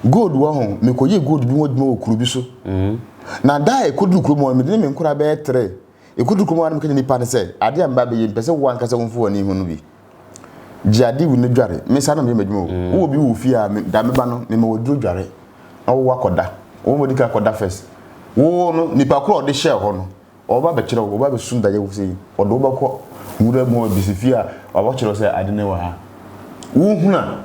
Gold wa ho me koye gold bi wo dwuma okuru bi so na da e kodu kuro mo me de me nkura be 3 e kodu kuro mo me kanye nipa ne se ade amba be ye pese wo ankasa wonfo woni hu no bi jiadi wu ne dware me sa na me madwuma wo bi wo fi a da me ba no me ma wo duro dware wo akoda wo mo dika akoda first wo no nipa kuro de share ho no oba be kire oba be sunda ye wo sei odo oba ko wura mo bi fi a oba kire se ade ne wa ha wo huna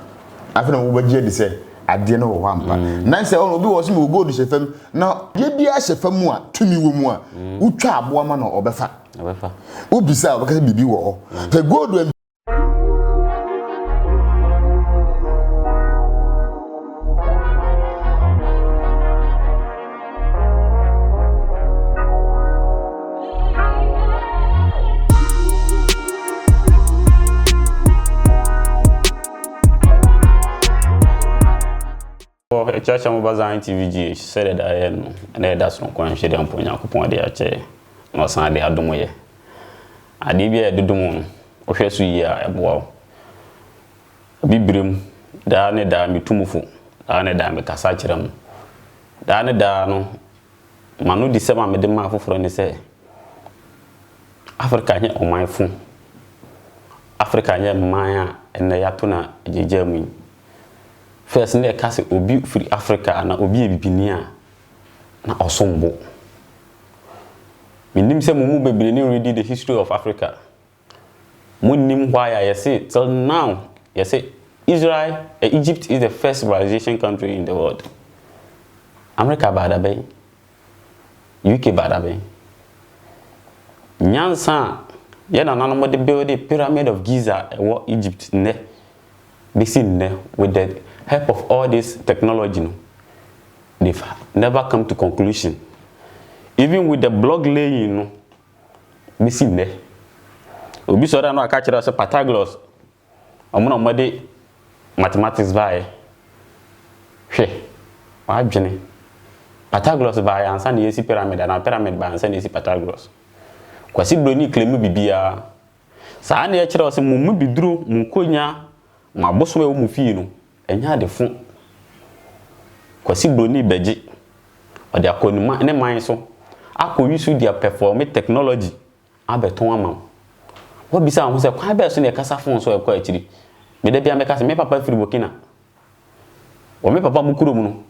afena wo ba je de se ade no wo ampa nan se ono bi wo se me go do shefam na ye bia shefam a tumi wo mu a utwa aboa ma no obefa obisa obaka se bibi wo te go do Chacha Mubazan TVG said that I know and that's no quan she don't point out upon the chair no Sunday adumoye adibia dudumo ohwesu yi a eboa bibrim da ne da mitumufu da ne da me kasa kiram da ne da no manu di sema me de ma foforo ne se Africa nya omanfu Africa nya maya ene yato na jejamu first ne kase obi free Africa na obi ebibini a na osombo minim se mumu bebre ni read the history of Africa munim why I say till now you say Israel Egypt is the first civilization country in the world. America bada bay UK bada bay nyansa ye na nanu de build the pyramid of Giza in Egypt ne this in ne with the help of all this technology, no, they've never come to conclusion. Even with the block laying, no, we see there. Obi so that no catch us Pythagoras. Omo no de mathematics by. Hwe. Wa adwene. Pythagoras by ansa na yesi pyramid na pyramid by ansa na yesi Pythagoras. Kwasi broni claim bibia. Sa na ye kire us mu biduro mu konya ma boso we mu fi no. Enya de fun kwasi broni beji ode akonima ne man so akoyisu dia perform technology abeton ama wo bisa ho se kwa be so ne kasa fun so e kwa akiri me da bia me kasa me papa firi Burkina wo me papa mukuro mu no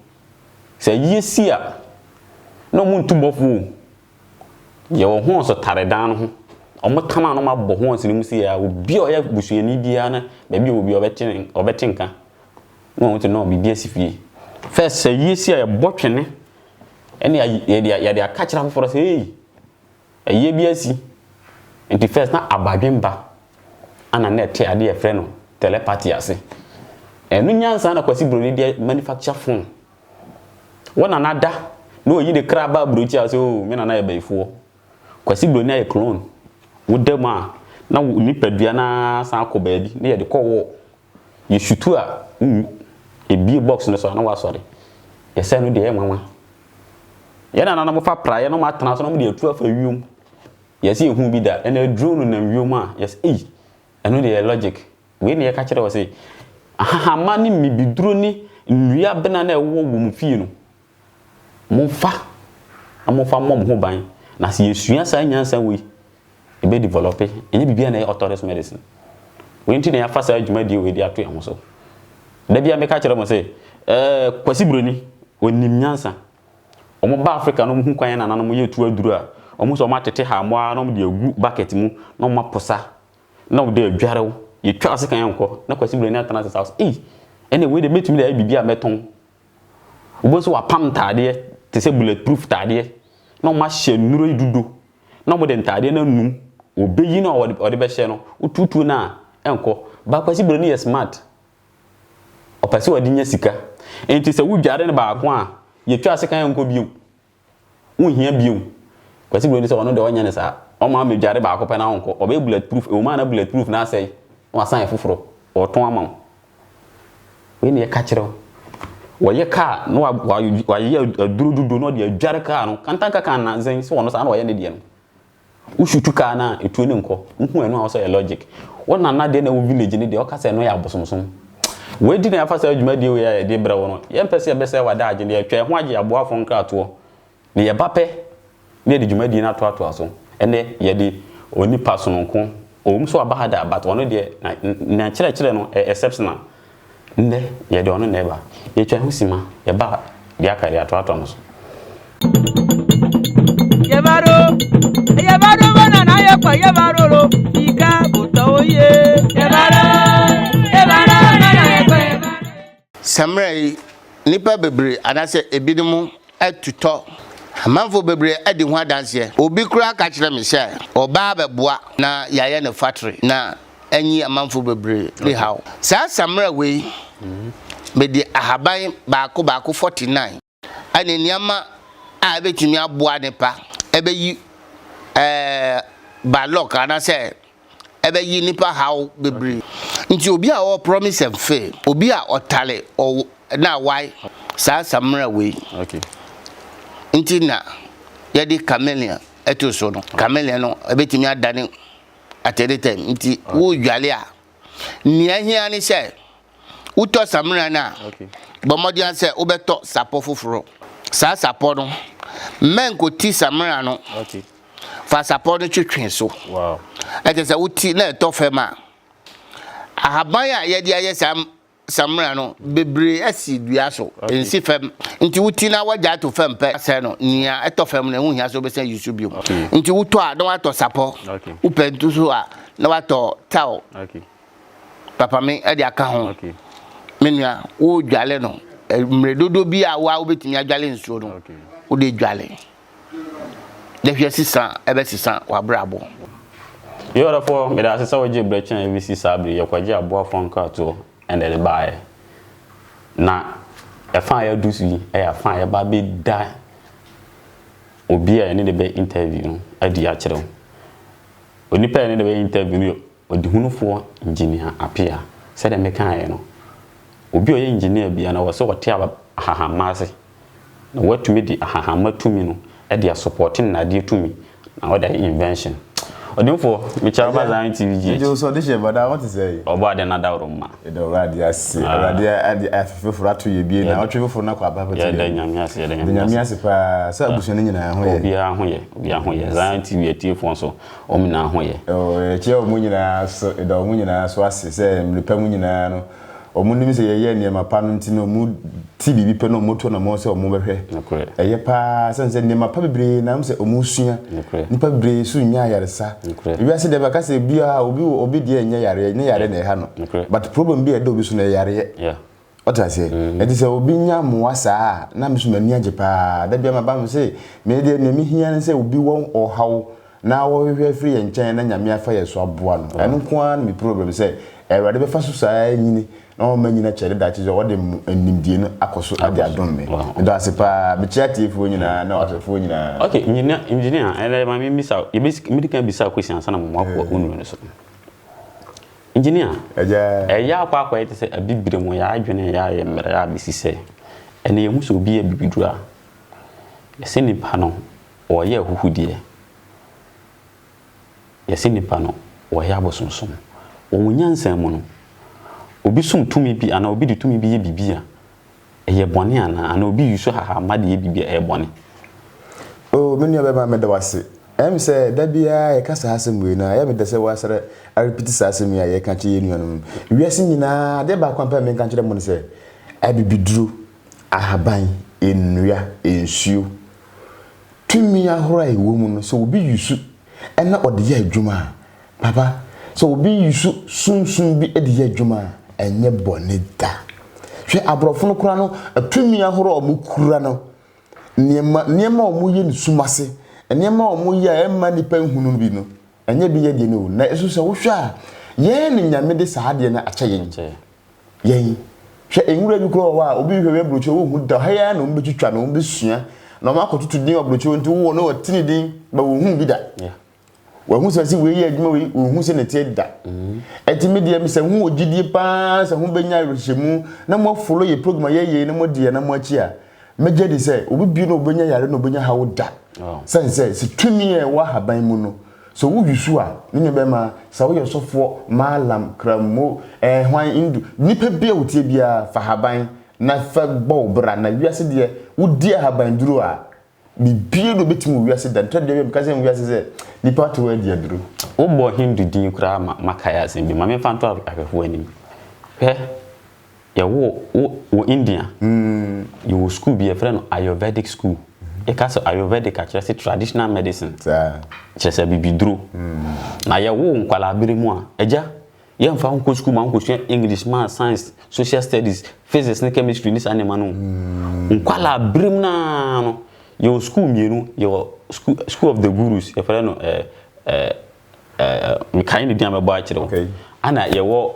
se yesi a no mu ntumbofu ye wo ho so taredan no ho omo tama no mabbo ho sinimu si ya obi o ya busuani bia na ba bi obi obetinka no want to know bibia sifie first say yesi a botwene ene ya de akachira foforo say hey eye bia si enti first na abadwemba ana na te ade e frɛ no telepathy ase enu nyansa na kwasi broni de manufacture phone wona nada no yi de kraba brochi ase o me na e baifo kwasi broni aye clone wodema na nipadua na san akoba bi na ye de kɔwo ye shutu a ebi box no so na wa sorry ye say no de e mama ye na mo fa praye no ma tana so no mo de atu afa wium ye say ehu bi da na drone na wium a yes eno de logic we ne ye ka kire wo say aha ma ni mi biduro ni nwia bena na e wo mu fie no mo fa mom ho ban na se yesua sa nyansa we e be develop enye bibia na autonomous medicine we nti na ya fa sa adwuma di we di ato ya so da bia me ka kire mo say kwasi broni onim nyansa omo ba Africa no hu kwan na nanom ye tu aduru a omo so matete ha mo a no de agu bucket mu no maposa na wo de adwarew ye twa ase kan yanko na kwasi broni atana house ene we de metumi da bibia meton wo so wa pam tade te se bulletproof tade na ma hye nuro idudo na mo de tade na num obeyi na ode be hye no ututu na enko ba kwasi broni ye smart opase wadi nya sika enti se wudware ne ba ko a ye twa ase kan yanko biu unhia biu kwasi broni se wono de wonya ne sa o ma me dware ba ko pe na onko obe bulletproof e o ma na bulletproof na sei o asan foforo o ton ama we ne ka kire wo ye ka no wa ye adurududu no de adware ka no kantaka kan na zen se wono sa na wo ye ne de no ushutu ka na etu ne nko nhu enu a wo so ye logic wona na de na wo village ne de o ka se no ya bosomsom we di na afasa adwuma die we ya de bra wo no ye mpese be se wada age ne atwa ho age aboafo nkrato ne ye bape ne de dwuma die na to aso ene ye de oni paso no nko o so abahada but ono de na kire no exceptional nde ye de ono neba ye twa ho sima ye ba dia kare ato no so Yebaro bana na ye kwa yebaro lo ika botoye yebaro bana ye kwa Samrai nipa bebre anase ebidimu etuto amanfo bebre edi ho adanse obi kura ka kire me se oba beboa na yaye ne factory na anyi amanfo bebre le haw sa samrai we medi ahaban baako 49 ane niama a betimi aboa ne pa ebe yi balok anase ebe yi nipa haw bebre nti obi a o promise and fail obi a otale o na why sa samra we okay nti na yedi chameleon eto so no chameleon no ebetimi adane atede time nti wo dwale a nia hia ni se uto samra na okay bomodi an se obeto sapo foforo sa sapo no men ko ti samra no okay fa sapo no twetwen so wow ete se uti na eto fema ahaban ya yedi aye samra no bebre asi dua so ensi fem nti wuti na waja to fem pe se no nia eto fem na hu hia so be se yusu bio nti wuto a na wato sapo okay upentu so a na wato tao okay papa me e de aka ho okay menua wo dwale no mredodo bi a wa obetimi adwale nsuo no okay wo de dwale de hwe sisa ebe sisa wa brabo You're for me that saw je brechen every sabri yakwaje aboafo nkrato and the buy na e fa ya dusu e ya fa ya ba be da obi a ne de be interview no adi a kire oni pa ne de be interview no odi hunufo engineer apia se de me kan ye no obi o ye engineer bia na wo so wote aba hahamase na watumi di hahamatumi no e de supporting na de tumi na wo da invention Odinfo, which are Bazan TV. You so this year, but I want to say about another room. The radius, I feel for to you being out for no about the Yamias, the Yamias, Sabushini, be a hoye, Zion TV, a tea for so, Omina hoye. Oh, Joe Munina, so the Munina, so I say, Repamunina, or Munim say a year near my panantino mood TV, Peno Moto, and Mosa or Move. A year pass and said, Nema Pabri, Namse or Musia, Nipabri, Sunya Yarsa. You asked the Bacassi, Bia, Obidia, Yare, Nayare, Hano. But the problem be a dobus Yare. Yeah. What I say? It is a Obinia Moasa, Namsumania Japa, that be my bam say, made me here and say, Obi one or how now we are free and China and Yamia fire swab one. I don't want me problem say, I rather first society. No many na chere that is what them nimdie no akoso ade adom me ndo asepa be chiati fo nyina na otofo nyina okay engineer and my misa you medical bisa question answer na mo akwa onu no so engineer ya akwa ite se abibire mo ya adwene ya ye mere ya bisi se ene yemu so bi abibidura yese nipa no o ye huhudie yese nipa no o ya bosonsom o munyansan mu no obi sum tumi bi ana obi di tumi bi ye bibia eye bone ana obi yuso haha de ye bibia eye bone oh menu abeba me da wase em se da bia e kasa hasem we na ya me da se wasere a repeat sasem ya ye ka che ye nuanum wiase nyina de ba kwampa me kan kire mo ne se abibiduro ahaban enua ensuo tumi ahora e wo mu no so obi yusu ena ode ye adwuma papa so obi yusu sunsun bi ede ye adwuma enye bone da hwe abrofo no kura no atumi ahoro o mukura no niema o muye ni sumase niema o muye emma nipa nhunu bi no enye bi ye de no na eso se wo hwa ye ni nyame de saade na acha ye yen hwe enwura bi kura wa obi hwe brocho wo hu da ha ya no mbe twitwa no mbe sua na ma kotutu din obrocho nti wo no watini din ba wo hu bi da wa hu se we ye adwuma we hu se ne tie da etimi de mi se hu ogidie pa se hu benya rehemu na mo follow ye program ye na mo die na mo achi a meje di se obi bi no benya yare no benya hawo da sense se twimi e wa haban mu no so wo yusu a ne be ma sa wo yosofo malam kramo hwan indu nipa bia wotie bia fa haban na fa bo bra na wiase de wo di haban duro a bibie do betimu wiase da ntode be mkaze wiase ze nipa to wa di aduro wo bo hindu din kura makaya sen bi ma me fanto ahwefo anim he ya wo India you school be a friend Ayurvedic school e ka so Ayurvedic actually traditional medicine chese bibidro na ya wo nkwala bere mu a eja ye mfa nko school ma nko English math science social studies physics and chemistry ni sanema no nkwala bere mu na no your school mienu your school of the gurus e friend no me kan ni dia me bo a kire okay ana ye wo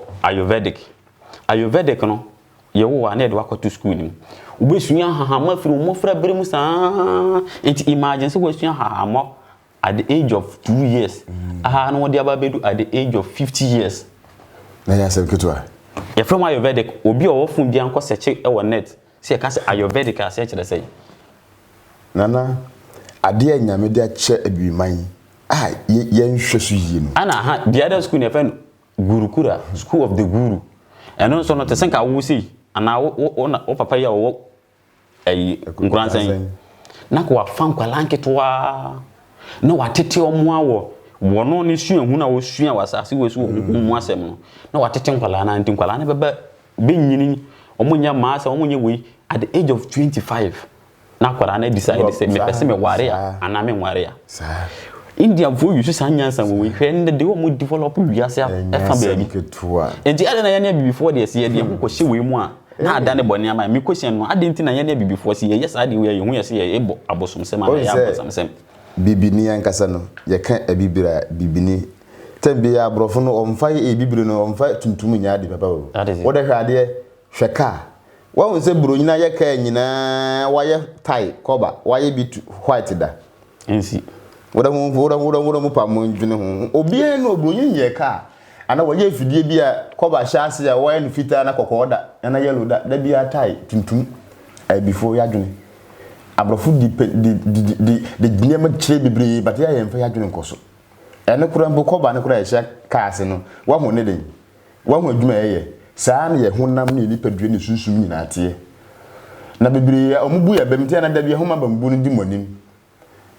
Ayurvedic no ye wo na de wakoto school ni ubesua hahama firi mo fra bere mu saa it imagine so wesua hahama at the age of 2 years aha no de ababedu at the age of 50 years na ya se ketwa ye from Ayurvedic obi o fun bia nko search e wo net se ye ka se Ayurvedic a search de say nana ade anyame de ache abiman ye nhwe so yi no ana ha the other school ne fen Gurukura school of the guru eno so no te senka wo si ana wo papa ya wo nkuransan na ko afan kwala nketwa na watete omo awo wono ne sua hu na wo sua wasase wo su mu asem no na watete nkwala na nti nkwala na bebe benyini omo nya maasa omo nya we at the age of 25 na kwala na decide say me pese me ware ya ana me ware ya India vo use sanyansa we hwe de wo mo develop wiase afa baabi ketwa enti ade na ya na before the see de ko hye we mu a na ada ne bone ama me question no ade nti na ya na before see yes ade we hu yes ye ebo abosomsem ana ya abosomsem bibini ankasa no ye kan abibira bibini tembe ya brofo no omfa ye bibiri no omfa tuntum nya ade papa wo de hwe ade hweka wa won se bro nyina ye kan nyina wa ye tie cover wa ye bit white da ensi woda mu pa mo ndwene ho obie no obronyi ye ka ana wo ye fidie bia cover shaase ya wa no fita na kokoda na yellow da bia tie tuntum before ya dwene abrofo di nyema kire bibiri but ya yemfa ya dwene nkoso ene kura mbo cover ne kura ye kaase no wa ho ne den wa ho adwuma ye saa na ye honam ne nipadue ne sunsum nyina ate na bibiri omubu ya bemtia na da bia homa bambu no di monim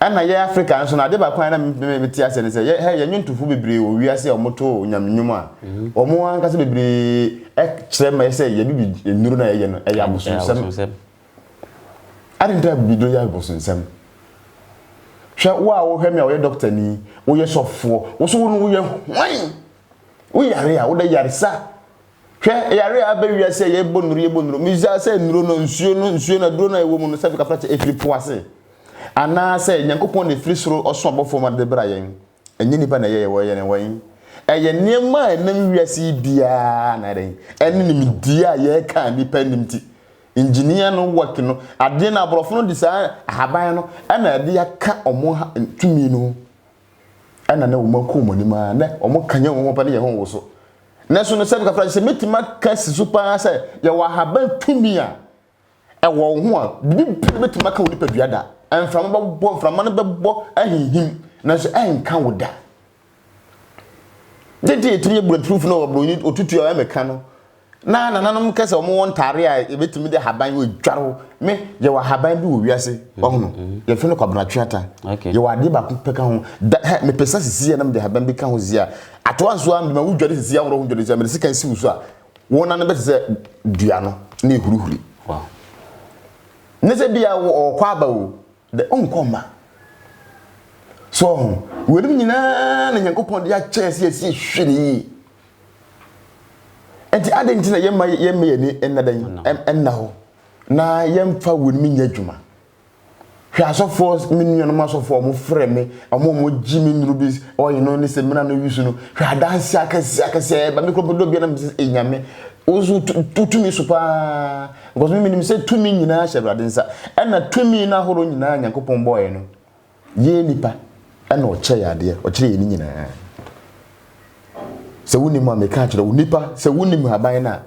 ana ye Africa nso na de ba kwan na meti ase ne se ye nyuntufu bibiri o wiase o moto nyamnyum a omo anka se bibiri kire ma se ye bibi nuru na ye no ye abosunsem adinta bido ya abosunsem hwe wa wo hwe me o ye doctor ni wo ye sofo wo so wo ye hwan wo yare a wo da yare sa hwe yare a ba wiase ye bonuru mi za se nuru no nsuo na duro na ewo mu no se ka frache efripo ase ana say nyankopon ne frisoro oso abofo ma de bra yen enye nipa na ye wo ye ne wan eye niema enam wiase bia na den enne ni dia ye ka nipa nimti engineer no work no ade na abrofo no disa haban no ana ade ya ka omo tumi no ana na wo makom nima na omo kanya wo pa ne ye ho wo so na so no se ka fra se metima ka sisu pa se ye wa haban tumi a e wo ho a bibi metima ka wo nipa duada and from bo ahihim na so enka woda dede etinye bulletproof no obronyi otutu ya meka no na nanom kese omo won tare a ebetumi de haban wo dwaro me ye wa haban bi wo wiase ohono ye fe no kwabna twata ye wa de ba peka ho me pesa sisi na me de haban bi ka ho zia ato anso am ma wo dware sisi awro ho dware zia me sika nsi wuso a wona na be se dua no na ehuruhuri wow nese bia wo kwa ba wo de onkoma so wodi nyina na nyankopon de akyese esi hwene enti adenti na yemma yani ennadan enna ho na yemfa woni nya dwuma hwe asofo minnu no masofo mo frɛ me mo gi me nuru bi oyi no ne se mina no wisu no hwe adansi akase ba me kropodo bia na me enyame ozu tutumi supa because me say tumi nyina hyɛbrade nsa ɛna tumi na horo nyina nyankopɔn boye no ye nipa ɛna ɔkyɛ yade ɔkyerɛ ye nyina sɛ woni mu ameka kyerɛ wo nipa sɛ woni mu haban na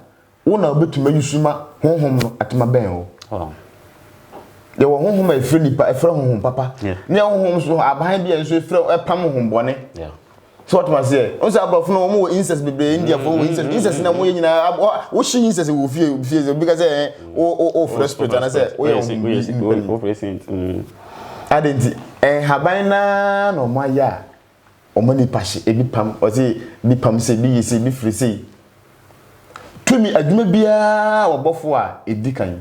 wo na obetuma yusuma honhom no atema bɛn wo ye wo honhom efre nipa efre honhom papa ne honhom so aban bia nso efre epam honhom bone so what must say on say abrofo no mo incest bebre India for incest na mo ye nyina wo shi incest wo fie because o fresh spirit na say o ye present adenti haban na no mo ya o mo nipa hye ebi pam o say bi pam say bi yesi bi free say tumi adwuma bia wo bofo a edikan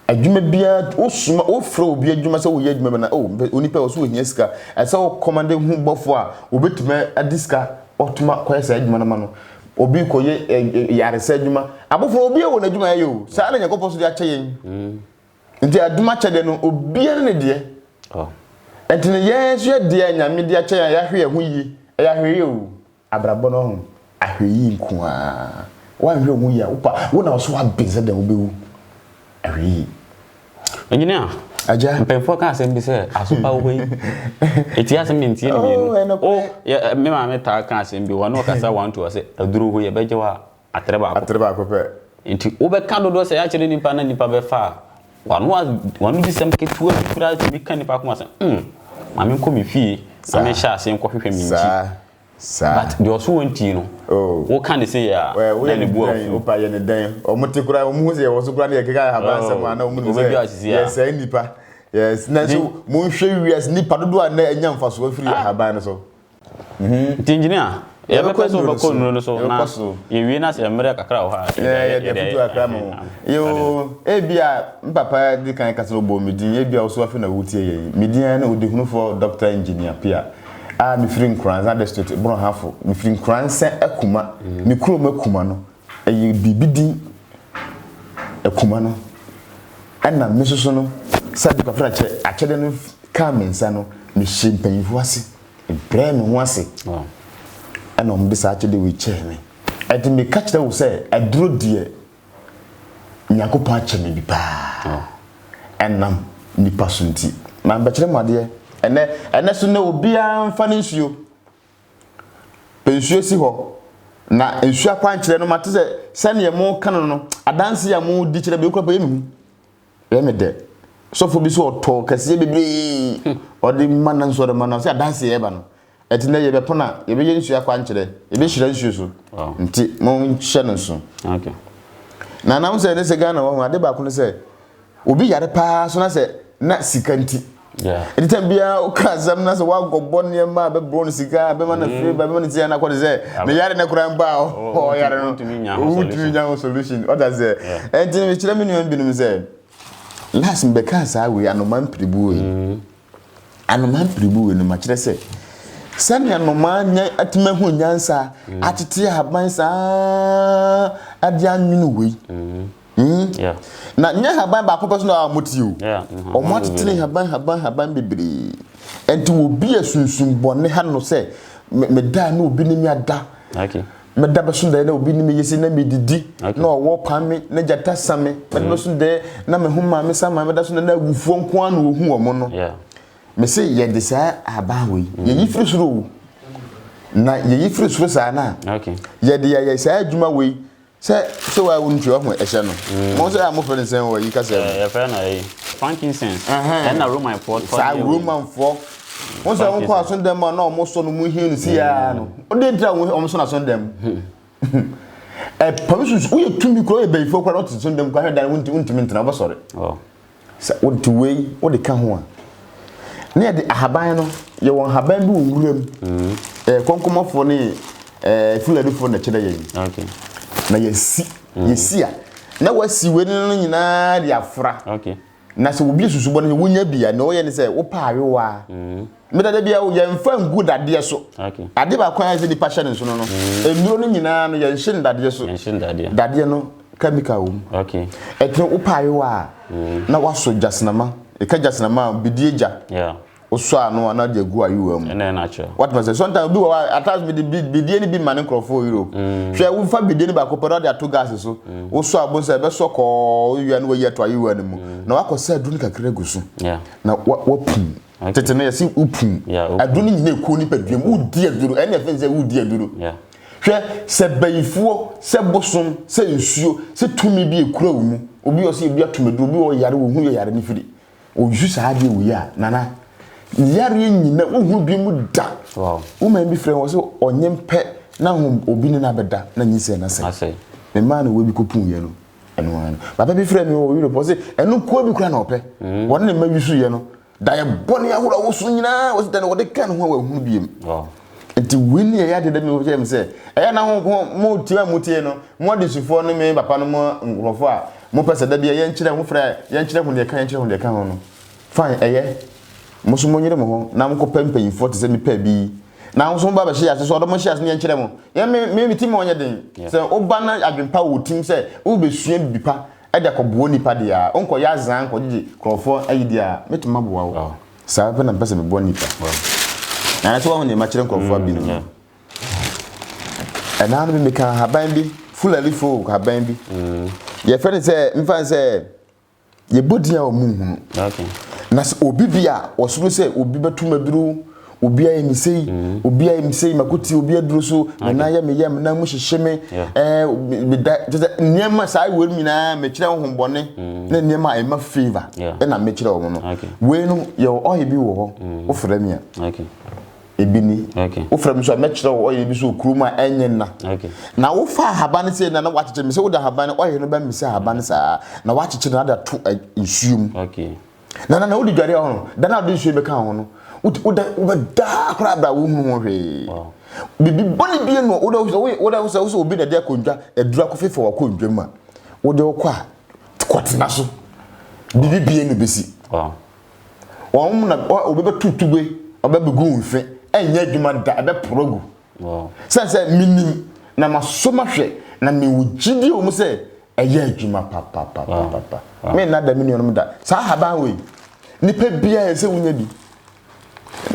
adwuma bia osuma ofra obi adwuma se wo ye adwuma na onipa wo so ohia sika ese wo commande hu bofo a obetume adiska otuma kwesa adwuma na ma no obi koye yare se adwuma abofo obi e wo na adwuma ye o sa na nyakopo so de ache yen nti adwuma chede no obi ne de entine yesu de nyame de ache ya hwe hu yi ya hwe ye o abrabo no ho ahwe yi nko a wa hwe hu yi a wo na so wa benze de obewu ahwe yi engineer aja mpemfo ka asem bi se asopa wo yi eti asem ntie ne bienu me ma meta ka asem bi wono kasa 1 2 se aduru ho ye beje wa atreba ko pe enti wo be ka dodo se ya kire nipa na nipa be fa wanu di sem ketua kura ti bi kan nipa ko ase ma me ko mi fie na me sha asem ko hwehwe mi nti but the also want no wo kan say ya na ne bu o pa ye ne dan o muti kura o mu se wo so kura ne keka ha ban sam na o mu se yes nipa yes na so mo hwe wias nipa dodo a na anya mfaso afiri ha ban no so engineer ya be person ba ko no so na ye wi na se mere kakra o ha ye de futu akra mo yo ebia mpapa di kan kasa no bo medin ebia o so afi na wutie ye medin na o de hunu for doctor engineer pia mi free Nkranza district bro hafo mi free Nkranza akuma mi krom akuma no bibidi akuma no ana mesoso no sadi ka fra che akede no ka mensa no mi shimpanyifu ase ebre me ho ase ana om bisa akede we che me ati mi ka kire wo se aduro die nyakopa ache me bi pa enam ni pasunti ma ba kire made ene so na obia mfa ne nsuo pensuo si ho na nsuo akwankyere no mate se ne mo kan no adanse ya mo di kire be kura pa yemi ye me de sofo bi so oto kase bebre odi manna nsuo de manna se adanse ye ba no etine ye be pona ye be ye nsuo akwankyere ye be hira nsuo so nti mo nhye no so okay na nam se ne se Ghana wo ade ba ko ne se obi yare pa so na se na sikanti anytime bia o kazam na so wa gobon ne ma be bro no sika be ma na free be ma ntia na ko ze me yare na kura mba o yare no tumi nya solution what does it entin me kire me nua binum ze last me ka sa we anoman pribu no ma kire se sani anoman nya atime hu nyansa atete haban sa adia nwunu we na nya haban ba ko peso na motio o mo atete haban bebre enti obi asunsun bone ha no se me da na obi ni mi ada me da beso da na obi ni mi yesi na me didi na owo pame na jata same me da beso da na me hu ma me sama me da so na agufuo nko an ohu omo no me se ye de sa haban we ye yifiri suro na ye yifiri suro sa na ye de ye sa adwuma we se wa wontu ho ehye no mo se am friend sen wo yi ka se e fa na yi frankincense and na roman for sa roman for mo se won ko aso dem na o mo so no mu hin si ya no o de dra o mo so na so dem permission we tumi ko e be fo kwa not so dem kwa he dan wontu mintina bo sore sa wontu we wo de ka ho a na de ahaban no ye won haban bi wonwuram konkomofo ne fuladufo na kire ye na yesi a na wasi we no nyina de afra na se obi susubo no wonya bia na oye ne se wo pa awewa me da bia wo yemfa ngu dade so ade ba kwan ze di passion nso no enduro no nyina no ye nhye dade so dade no chemical wo etin wo pa awewa na waso jasnama e ka jasnama bidieja oso anu na de gu ayu am na natural what must say sometimes bi wa attach with the bidie ni bi man crofo Europe hwe wo fa bidie ni ba ko pedo de ato gas so oso abonsa be so ko yu na we yeto ayu anu mu na wakose adunu kakra gusu na wapum tete na yesi upum adunu nyina ekuo ni paduam udi aduru ene fense udi aduru hwe se bayifuo se bosom se nsuo se tumi bi ekura wo mu obi o se bi atomedu obi o yare wo hu yare ni firi o jusa ade wo ya nana yare nyina wo bi mu da wow woman bi frɛ wo so onyempe na ho obi ne na beda na nyise na sɛ me man wo bi kopun ye no eno an baba bi frɛ me wo Europe say eno ko bi kura na opɛ won ne ma wisu ye no da ye bone ahura wo so nyina wo se da wo de kan ho wa hu biem wow enti win ye ya de me wo say eya na ho mo tia mutie no mo de sufo no me papa no mo ngrofo a mo pese da bia ye nkyere ho frɛ ye nkyere ho de kan nkyere ho de kan ho no fine eye mo so mo nyire mo ho na mo ko pempanyifo te se me pa bi na wo so ba ba hye ase so odo mo hye ase ne nkyere mo ye me tim onye den se oba na adwempa wo tim se wo besua bipa e de kobo nipa de a onko ya zan ko gigi krofo ayidi a metima bo wa sa pe na pese me bo nipa na so wo ne ma kyere krofo abi no and now me kan haban bi fully full haban bi ye friend say mfa say ye bodia o mu okay na obi bia osuru say obi betum aduru obi ayi misei makuti obi aduru so na ya me yam na mu hyehyeme niema sai we mina me kire ho bone na niema ai ma favor na me kire wo no we no ye oye bi wo ho wo frɛ me a okay ebini wo frɛ me so me kire wo oye bi so kuruma enye na na wo fa haban se na wa kyekyere me se wo da haban oye no ba me se haban sa na wa kyekyere na da to nsuum okay na wo di dware ho no da na do nsuum be kan ho no uda da kra bra wo hu ho hwe bibi boni bi no uda so obi na de akondwa edura ko fefe wa kondwa ma ude okwa kwatena so bibi bi no besi na obi be tutugwe oba be gu nfe enya adwuma da abe progu sense minim na masoma hwe na me wugidi o mu se eya adwuma papa me na da mini no da sa haban we nipa bia ese wunya bi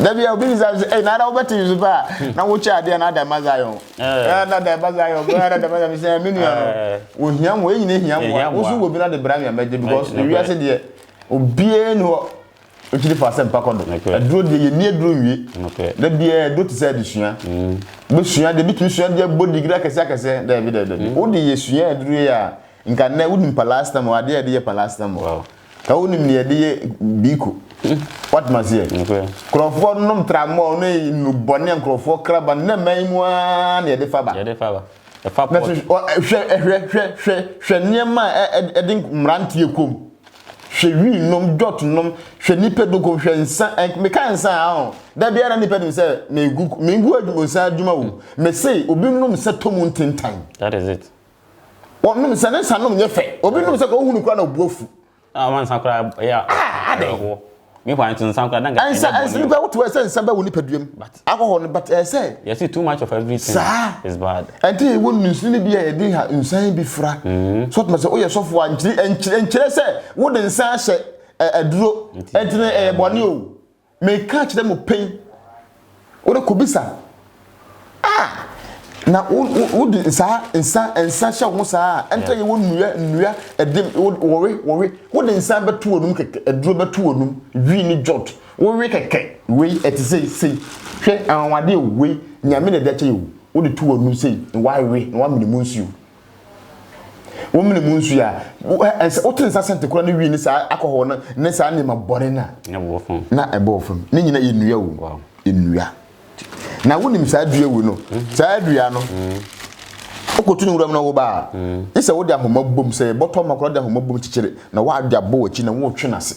Dabi obi say na da obeti yusufa na wo cha ade na da mazayo na da mazayo na da mazayo say menu no wo hiam wo nyine hiam wo so wo bi na de brami ameje because we are say de obie no okiri fa sem pa kondo aduro de ye ni aduro wie da bia do to say de sua be sua de bitu sua de body gra kese da bi da wo de ye sua aduro ya nka na wo nim palasta mo ade ye palasta mo ka wo nim ne de biko what must you Crawford nom tramo no bone Crawford kraba na maimu na ye de faba e fa pot hwe niema edin mrantie kom hwe wi nom dot nom hwe nipa dogo hwe nsa me kan nsa a da bia na nipa nim se me gu adwuma sa adwuma wo me sei obi nom se tomu ntentan that is it won nom se ne sa nom nye fe obi nom se ko hunu kwa na obuofu man sa kra ya ade me want to sound like that. And you to say somebody will nipaduem. But alcohol, but I say you see too much of everything is bad. And they wouldn't be a day insane be fra. So must say, oh, yes, of one and say, wouldn't say a draw and a bonio may catch them with pain. What a kubisa. Na would nsa sha wo saa enta ye wo nnua edim worry would nsa beto onum keke eduro beto onum wi ni jot worry keke we etise hwe anwade we nyame na de che yo would to onum sei why we no am ni munsu wo mini munsu ya o tin nsa sente kora na wi ni saa akọhọ na ne saa ne ma bore na na ebofum ne nyina ye nnua wo nnua na wonim saa dua wu no saa dua no okotu nwuram na wo ba ise wo de ahoma bom se bottom makro de ahoma bom chichire na wa de abo wachi na wo twe nase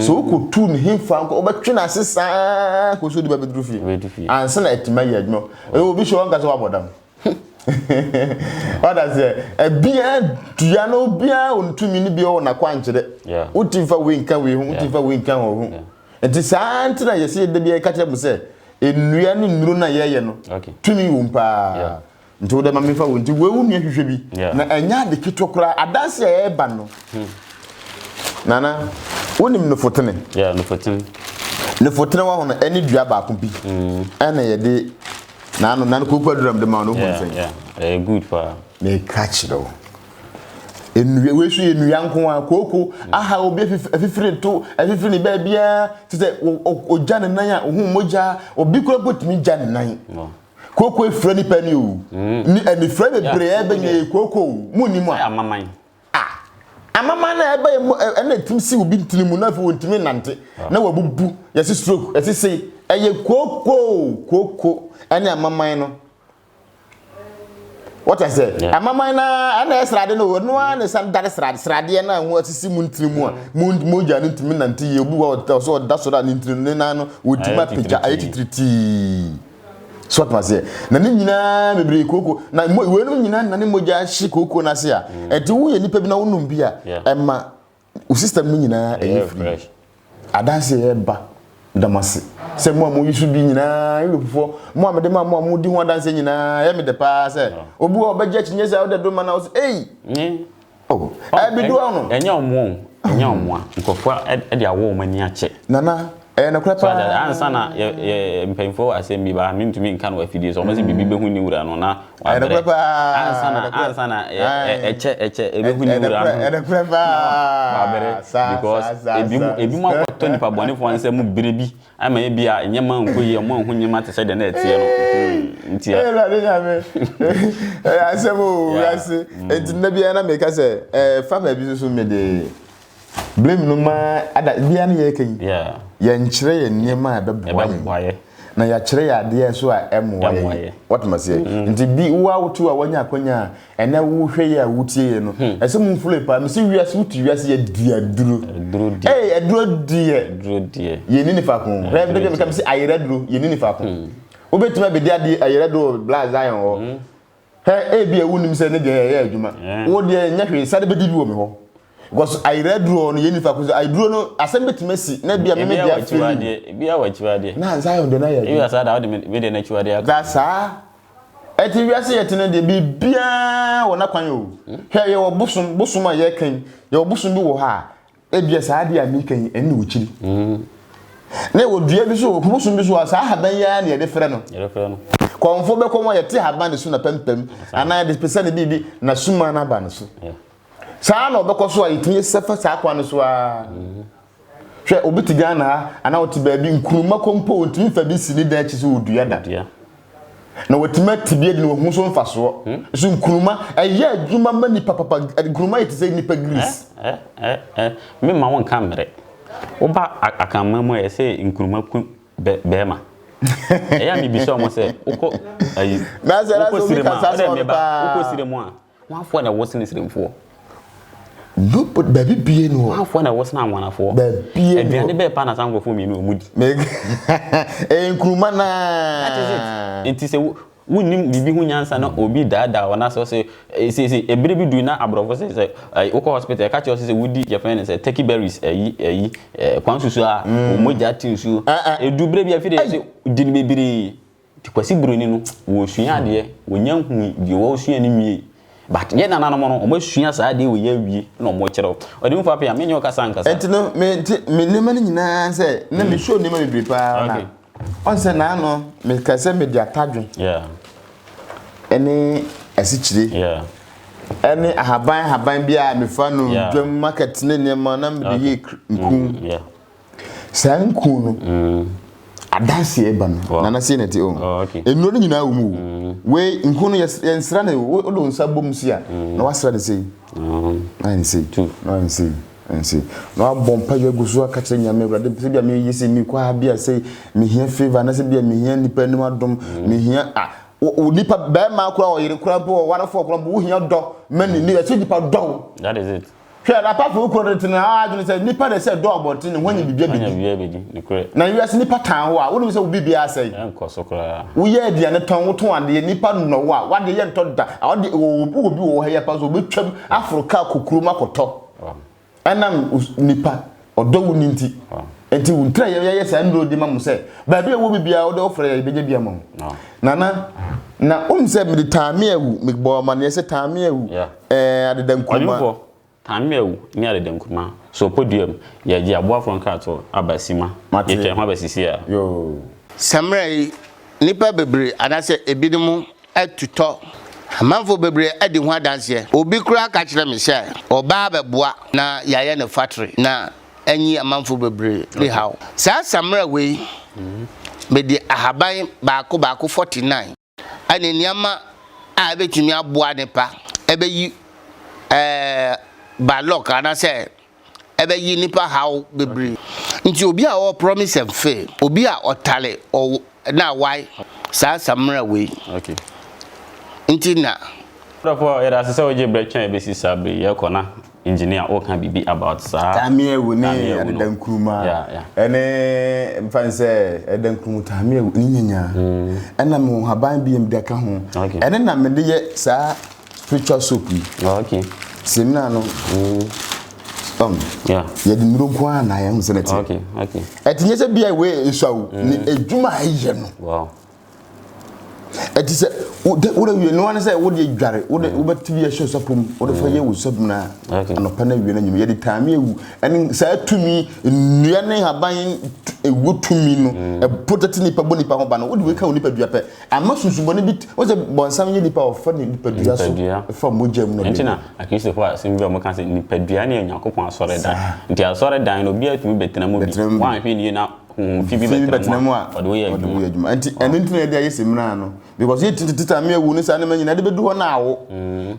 so okotu ne himfa nko obetwe nase saa ko so di ba bedru fi ansa na etima ya adwo obi sho nka so abodam what does bia dua no bia ontumi ni bia na kwankyere utifa we nka we hu utifa we nka ho enti saa ntina yesi de bia ka kire mu se enua ni nuru na yeye no tumi wumpa nti woda mamefa wonti wewu nua hwehwe bi na anya de kitokura adanse ya eba no nana wonim no fotene no fotene wa hono eni dua ba ko bi ana ye de na no nan ko kwaduram de ma no ho good for me catch do enua we su enua nko a koko aha obi afifire to afifire ni ba bia ti se oja ne nan a ohun moja obi kura botimi ja ne nan koko efire ni pani o ni eni fire bebre e benye koko mu ni mu amaman amama na eba na tim si obi ntinimu na fo ntimi nante na wabubu yesi stroke yesi sei eye koko ene amama no what I say amama na ana esrade no na san dare srade na ho asisi mu ntinimu a mu ja no ntimi nante ye obi wa so da so da ntinimu na no otima pija ayetitriti so what I say na ni nyina mebre koko na we no nyina na ni moja shi koko na se a enti wo ye nipa bi na wonum bi a ema o system ni nyina free adanse e ba damase se mo yisu bi nyina yofo mo amede mo di ho adanse nyina ye me de pa se obi wo be je chinye se wo de do ma na wo eh oh e bi do no enya omo nkofo e de awo mani ache nana na kura pa ansa na mpemfo asem bi ba mintumi nka no afidie so mo se bibi be hu ni wura no na ansa na eche ebe hu ni wura na kura pa because ebi mo akwato nipa bone fo ansa mu birebi ama e bi a nyema nkoyi mo hu nyema te se de na etie no ntia la de nyame asemo yase enti na bia na me ka se fama bi so me de blame no ma ada bia na ye kan ye nkyere ye niema abeboye na ya kyere ya de so a emwoye what must say nti bi wo awotu a wanya akonya ene wo hwe ya wutie ye no ese mu mfule pa me se wiase wutu wiase ye duro die ye ni fa kun re be me ka me se ayere duro ye ni fa kun obetima be dia de ayere duro black zion ho he bi ewunim se ne de ye adwuma wo de nya hwe sade be di bi wo me ho because I read draw no yeni fa I draw no asem betimasi na bia me dia chiwade bia wa chiwade na Zion de na ya you asada how me de na chiwade that sa eti wiase yetene de bia wona kwan o he ye wo busum a ye kan ye wo busum bi wo ha e bia sa de a mi kan eni wo chiri na wo dua bi so busum bi so sa haban ya na ye de frɛ no konfo be komo ye te haban de so na pempem ana de pesa ne bibi na suma na ba no so saa na obekoso a itinye sefa saa kwa no so a hwe obiti Ghana ana oti ba bi nkuruma kompo ntimi fa bi sini da chi so odua da na wotima tibie de no hu so mfaso so nkuruma eye adwuma mani papa nkuruma yete say nipa grease me ma won kamere oba akamma ye say nkuruma ku bema eya mi bi so mo say uko ayi na zara so mi kasa so uko sire mo a wa fo na wo sire mfo no but baby bie no afọ na wos na anwanafo baby aduane be pa na sangofo mi no omudi nkruma na that is it se wunim bibi hu nyansa na obi dada wana so se ebire bi du na abrofo se uko hospital ka che se wudi je friend se take berries kwansusu a omoja tinsu edubire bi afide se dini bebiri tikwasi buroni no wo sua ade wo nyanhu bi wo sua ni mie but ye na no mo mo sua sa de wo ya wie na mo kyerɛ odi mfa pa ya menyo kasa nkasa entino me nema ni nyina se na me show nema bebre pa na on se na no me kase me dia tadwen ene asikyire ene ahaban bia me fa no dwam market ne nema na me de ye nkun sa nkun no adanse eba no na na se neti o enu no nyina wo mu we nkun no yensra na o do nsa bom si a na wasra de sei na sei no abompa yo gusu aka kire nyame brade se bia me yesi mi kwa bia sei me hia favor na se bia me hia nipa nim adom me hia o nipa be ma kura o yire kura bo one for kura bo wo hia do mani ni se nipa do that is it hwe na pa fu kura de na adwene se nipa de se do obonti ne hwanya bibia bedi ni kure na US nipa tan ho a wo se wo bibia sei enkoso kura wo ye dia ne ton wo ton ade nipa no wo a wa de ye nto da a de wo bi wo ha ye pa so betwam Africa kokuru makoto anam nipa odowu ninti enti wuntra ye sa ndro di mamu se ba bia wo bibia wo de ofre ye beje bia mamu na se me tame awu me bo ma ne se tame awu adeda nkuma tame awu ni adeda nkuma so podium ye ji abo afro nka to abasima ye twa ho abasisi a yo samrai nipa bebre anase ebidimu atuto amanfo bebre adi ho adanse obi kura ka kire me sha oba beboa na yaye ne factory na anyi amanfo bebre le haw sa samra we me di ahaban baako 49 ane niama a betumi aboa ne pa ebeyi ba lock ana say ebe yi nipa how bebre nti obi a o promise and fail obi a otale o na why sa samra we okay nti na therefore era se oje bretchen e besi sabe ye kona engineer o kan bibi about sa tamie wu ne adankruma ene mfanse adankruma tamie wu nyanya ena me haban bi em daka ho ene na me de ye sa spiritual soap okay semina no yeah ye de nuro kwa na ye hunsenete okay etinye se bia we nsuawo ni edwuma aye no wow eti se wo we no wan say wo de dware wo betibi show sapum wo de fa ye wo sapum na anopa na wie na nyum ye de tame ewu eni sa tumi nnua ne haban ewu tumi no e potati nipa boni pa ho ba no wo de we ka nipa dua pe ama sunsunbo ne bi wo se bonsam ye nipa ofa ne nipa dua so fa mojam no entina akisi ko asim bi o mo kan se nipa dua ne Nyankopon asore dan nti asore dan no bi atumi betena mo bi wan hwe ni na fibi betena mo a odo ye adwuma anti enentu na de ayesemra no because it titame ewu ne sa ne manyina de bedu ho na awo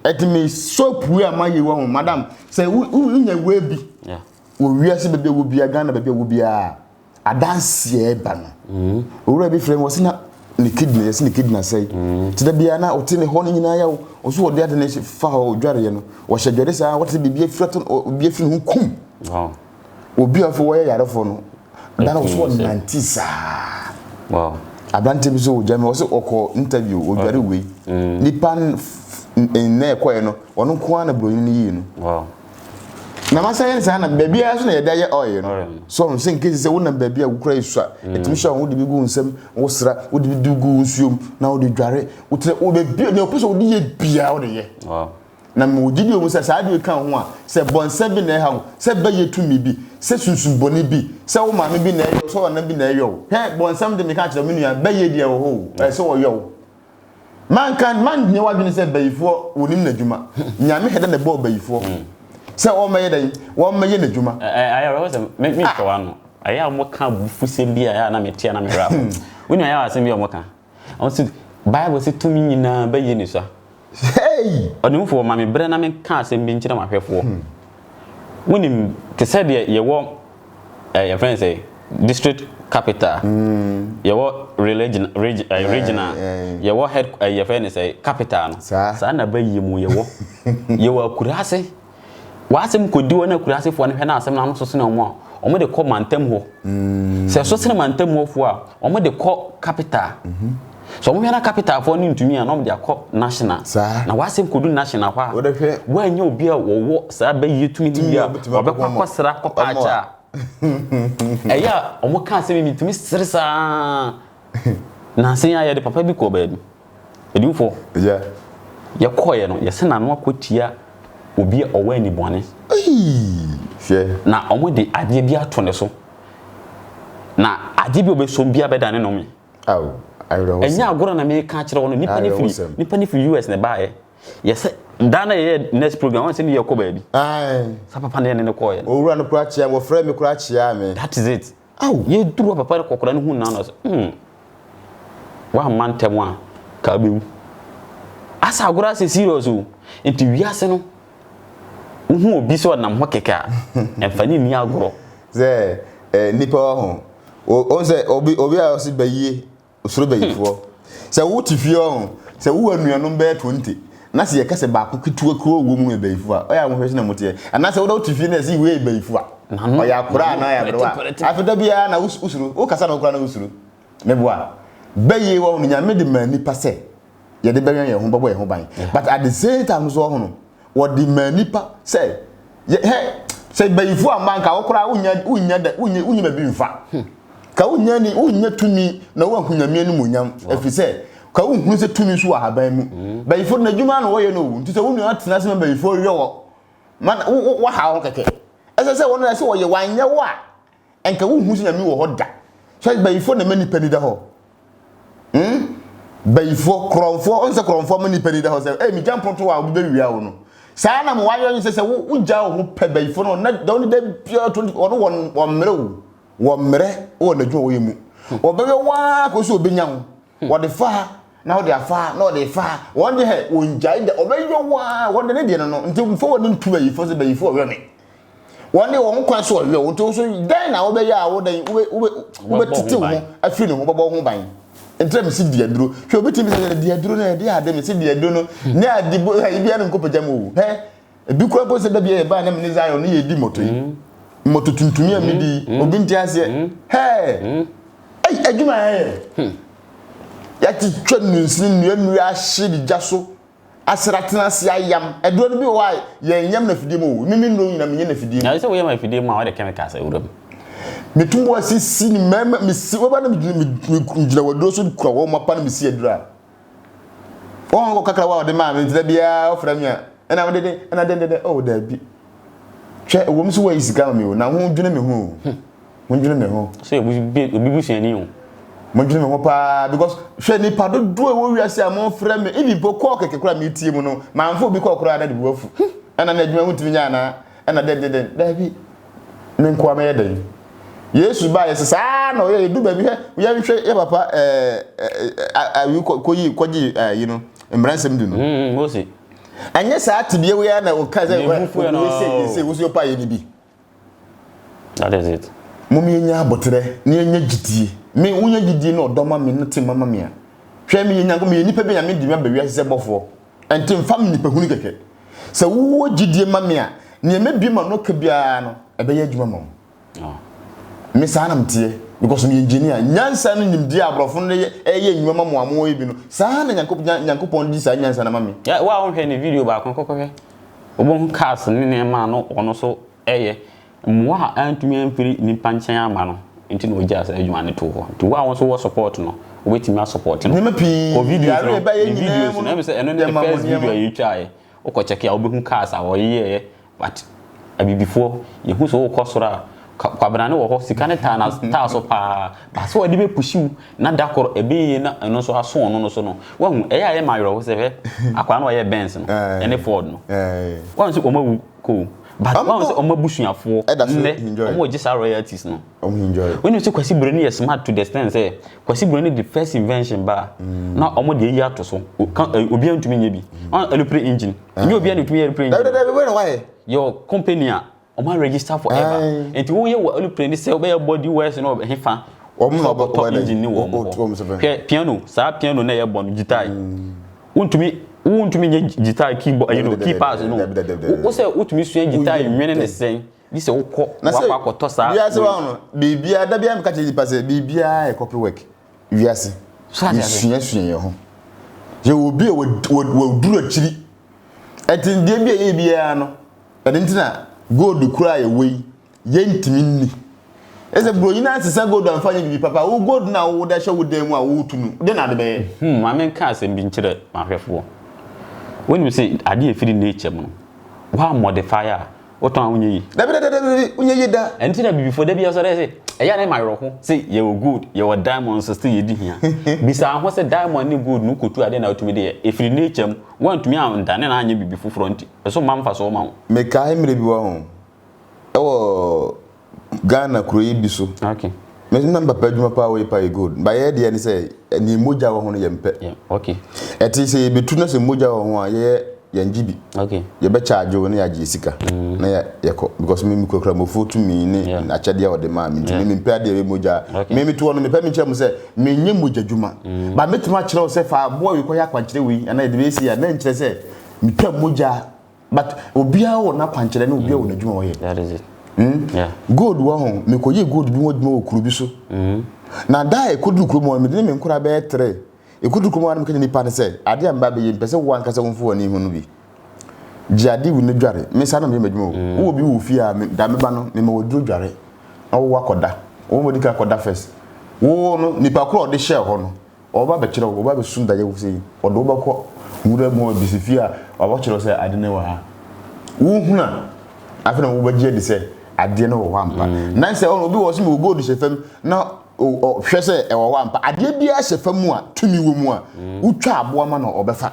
etime soap we amaye wo ho madam say unya we bi wo wiase bebe wo bia Ghana bebe wo bia adanse e ba no owura bi frame was na ni kidney yes ni kidney say tida bia na otine ho nyina ya wo so wo de ade ne fa ho dware ye no wo hyedware sa wo te bibia fraton bibia fi ho kum wow obi afo wo ye yarefo no dana wo so 90 sa wow abante bi so jame wo se oko interview o dware we nipan na ekoye no ono ko ana bro ni yi no wow na masayen sa na baby aso na yeda ye oil no so on sen kezi se wona baby a wukura isua etimi sha wo de bi gu nsem wo sra wo de bi gu nsuom na wo de dware wo tere wo baby na opeso wo de ye bia wo de ye wow na mo gidi o mu se sa de kan ho a se bonsa bi na ha se ba ye tumi bi se sunsun boni bi se wo ma me bi na yo so na bi na yo he bonsam de me ka kire me nua ba ye dia wo ho se wo yo man nye wadwene se bayifo wonim na djuma nyame hede na bo bayifo se o maye dan wo maye na djuma aya ro se me ko ano aya mo ka bufu se bia ya na metia na me ra woni aya wa se bia mo ka on se bible se tumi nyina ba ye ni so hey onu fo ma me bre na me ka se bi nkira ma hwefo woni te se de ye wo your friend say district capital your regional your head your friend say capital no sa na ba yi mu ye wo kurase wasem kodi wona kurase fo ne hwe na asem na no so na omo de ko mantem ho se so se mantem ho fo a omo de ko capital so omo hwe na capital fo ni ntumi a no de akọ national na wasem kodu national ho a wo anya obi a wo sa ba yi tumi ni a obekwa kosra kopa acha eya omo kan se mi tumi sirisa na sen ya de papa bi ko ba bi edufo ya koye no ya se na no akotia obi owa ni bone na omo de ade bi ato ne so na ade bi obesom bia beda ne no me aw ayro enya agoro na me ka kire wono nipa ni fi US ne baaye yes dana ye next program once ni yakoba bi sa papa ne ne koye owura no kura chia wo frame kura chia me that is it aw ye duru papa kokora ne hu na no wa man temo a ka bewu asa agoro ase serious o enti wiase no uhu obi so na ho keka emfani ni agoro ze nipa ho o se obi a so bayie osoro bayifo se wo tifie ho se wo anuanom be 20 na se ye kase ba ko ketua kro wo mu bayifo a oya mo hwese na motie ana se wo tifie na se we bayifo a oya kura na ya bro afida bia na usuru o kasa na kura na usuru meboa bayi wo no nyame de mani pase ye de bayan ye ho babo ye ho ban but at the same time so ho no wo de mani pa say say bayifo amanka wo kura unya ba bi mfa ka unya tumi na wo ahunyame anu munyam efise ka wo se tumi so wa haban mu bayifo na djuma na wo ye no nti se wo nu atena se bayifo we wo man wo ha ho keke ese se wo na se wo ye wanye wo a enka wo hu se nyame wo ho da so bayifo na mani pani da ho bayifo kronfo onse kronfo mani pani da ho se mi jamponto wa obi be wia wo no sa na mo wayo se wo gya wo pe bayifo no na don de pure 20 ono won mre wo mre wo na dwo wo yemu wo be wa ko so obenyan wo de fa na wo de afa na wo de fa won de he wonjai de obeyo wa won de ne de no nti mfo won ntu bayi fo se bayi fo we me won de won kwan so we won to so dan na wo be ya wo dan wo titi wo afiri ne ho bebo ho ban nti me si dia duro hwe obetimi se dia duro na dia ade me si dia duro no ne adi bo ha bia no nkopagya mo he ebi kwa bo se da bia e ba na me Zion ne ye di moto yi moto tuntumi amidi obi nti ase he ai adwuma ya ti twa nsin nuanu ahye di jaso asratena se ayam eduro no bi wa ye nyam na fidie mo mimi no nyina me na fidie na se wo yam fidie mo a wo de chemicals ewuram metumbo asisi ni mema misi wo ba na mjina waduro so kura wo mapa na misi adura won ko kakra wa de ma me tira bia ofra mi a na de na de oh da bi hwe wo mso wa isika me o na ho dwene me ho ho dwene me ho so obi busuani o mo dwene me ho pa because hwe ni pa do wo wiase a mo fra me ibi po ko keke kura me tie mu no ma mfo bi ko kura da de buafu na adwuma mutimi nya na de da bi me nko ma ye den Yesu ba yes sa na o ye du ba bi he ya hwe ye papa awi koji you know emransem du no wo se anya sa atibie we ya na o ka say we say wo so pa ye ni bi that is it mum yenya abotre na yenya gidie me wonya gidie na odoma me nte mama me a hwe me yenya ko me nipa be nya me di me ba wi se bofo ente mfam nipa hunu keke se wo gidie mama me a ne me bi ma no ka bia no ebe ye adwuma mom me sa na mtie because me engineer nyansa no nimdi abrofo no ye enwuma mo amo ebi no sa na nyankopon di sa nyansa na mami ya wa won hwe ni video ba kon kokokwe obon cars ne ma no ono so eye mwa antumi amfiri ni panchan ama no enti no gya sa adwuma ne to ho to wa won so wo support no obetimi support no o videos no na me say eno ne first video you try o ko check ya obehun cars a wo ye but abibifo ye hu so wo kosora kwabana ne wo ho sika ne ta so pa ba so odi be pushiu na dakoro ebe na eno so aso no so no wa hu eya ye mayro ho se fe akwa na wo ye Benz no ene Ford no wa nso omawu ko but wa nso omabusuafo ne omo gisa royalties no enjoy when you say Kwasi Broni is smart to the extent say Kwasi Broni the first invention ba na omo de yi ato so obi antumi nya bi on electric engine nyi obi antumi electric engine why your company Oma register forever. And to you will play say obey body worse no hefa. Top engine ni wo mo. Piano, sa piano na ye bon guitar. Untumi guitar keyboard you know keypads no. Wo say utumi sua guitar nwene ne sen. Bi say ukọ wa kwato sa. Bia se wa no. Bibia da bia me ka che pass bibia e copy work. Wiase. Sua ye ho. Je obi wo duro akiri. Etindie bia ye bia no. Edintina gold kura ye wey ye ntimi nni ese bro yina sesa gold amfanye bibi papa wo gold na wo da hwe wo dan mu a wo tunu de na de be ma men ka asem bi nkire ma hwefo when you say ade efiri nature mu wa modifier wo ton awunye yi da unye yi da enti na bibi fo da bia so da say eya na mayro ho say ye wo good ye wo diamonds still ye di hia bisa ho say diamond ni gold nu kotu ade na otumi de efiri nature mu wan tumi an da ne na anya bibi foforo nti so mamfa so ma me ka emre bi wa ho ewo Ghana kroyi bi so okay me namba pa djuma pa we pa gold ba ye de ni say ni moja wo ho no ye mpe okay eti say betu na say moja wo ho a ye yanjibi okay ye be charge wo na ya gisika na ya ko because me kokra mo fotu mi ni achade wo de ma mi me mpe ade we moja me to no me pa mi chere mo say me nye moja djuma ba metuma chere wo say fa bo we ko ya kwanchere we na de be si ya na nchere say mi pa moja but obia wo na kwanchere na obia wo na djuma wo ye that is it yeah gold wo ho me ko ye gold bi wo djuma wo kuru bi so na da e kodu kuru mo me de me nkura be 3 e kodu kuru mo na me kan ni pa ne say ade amba be ye pese wo anka say wo mfo ani hu no bi jadi wu ne dware me sa na me madwuma wo bi wo fi a da me ba no me ma wo duro dware na wo akoda wo mo dika akoda first wo no nipa kro de share ho no o ba be kire wo ba be sum da ye wo sei o do ba ko wura mo bi si fi a o ba kire say ade ne wa ha wo huna afena wo ba je de say ade ne wo ampa nan say o bi wo so me go do she fam na o hwe say e wo ampa ade bia she fam a tumi wo mu a utwa aboa ma no obefa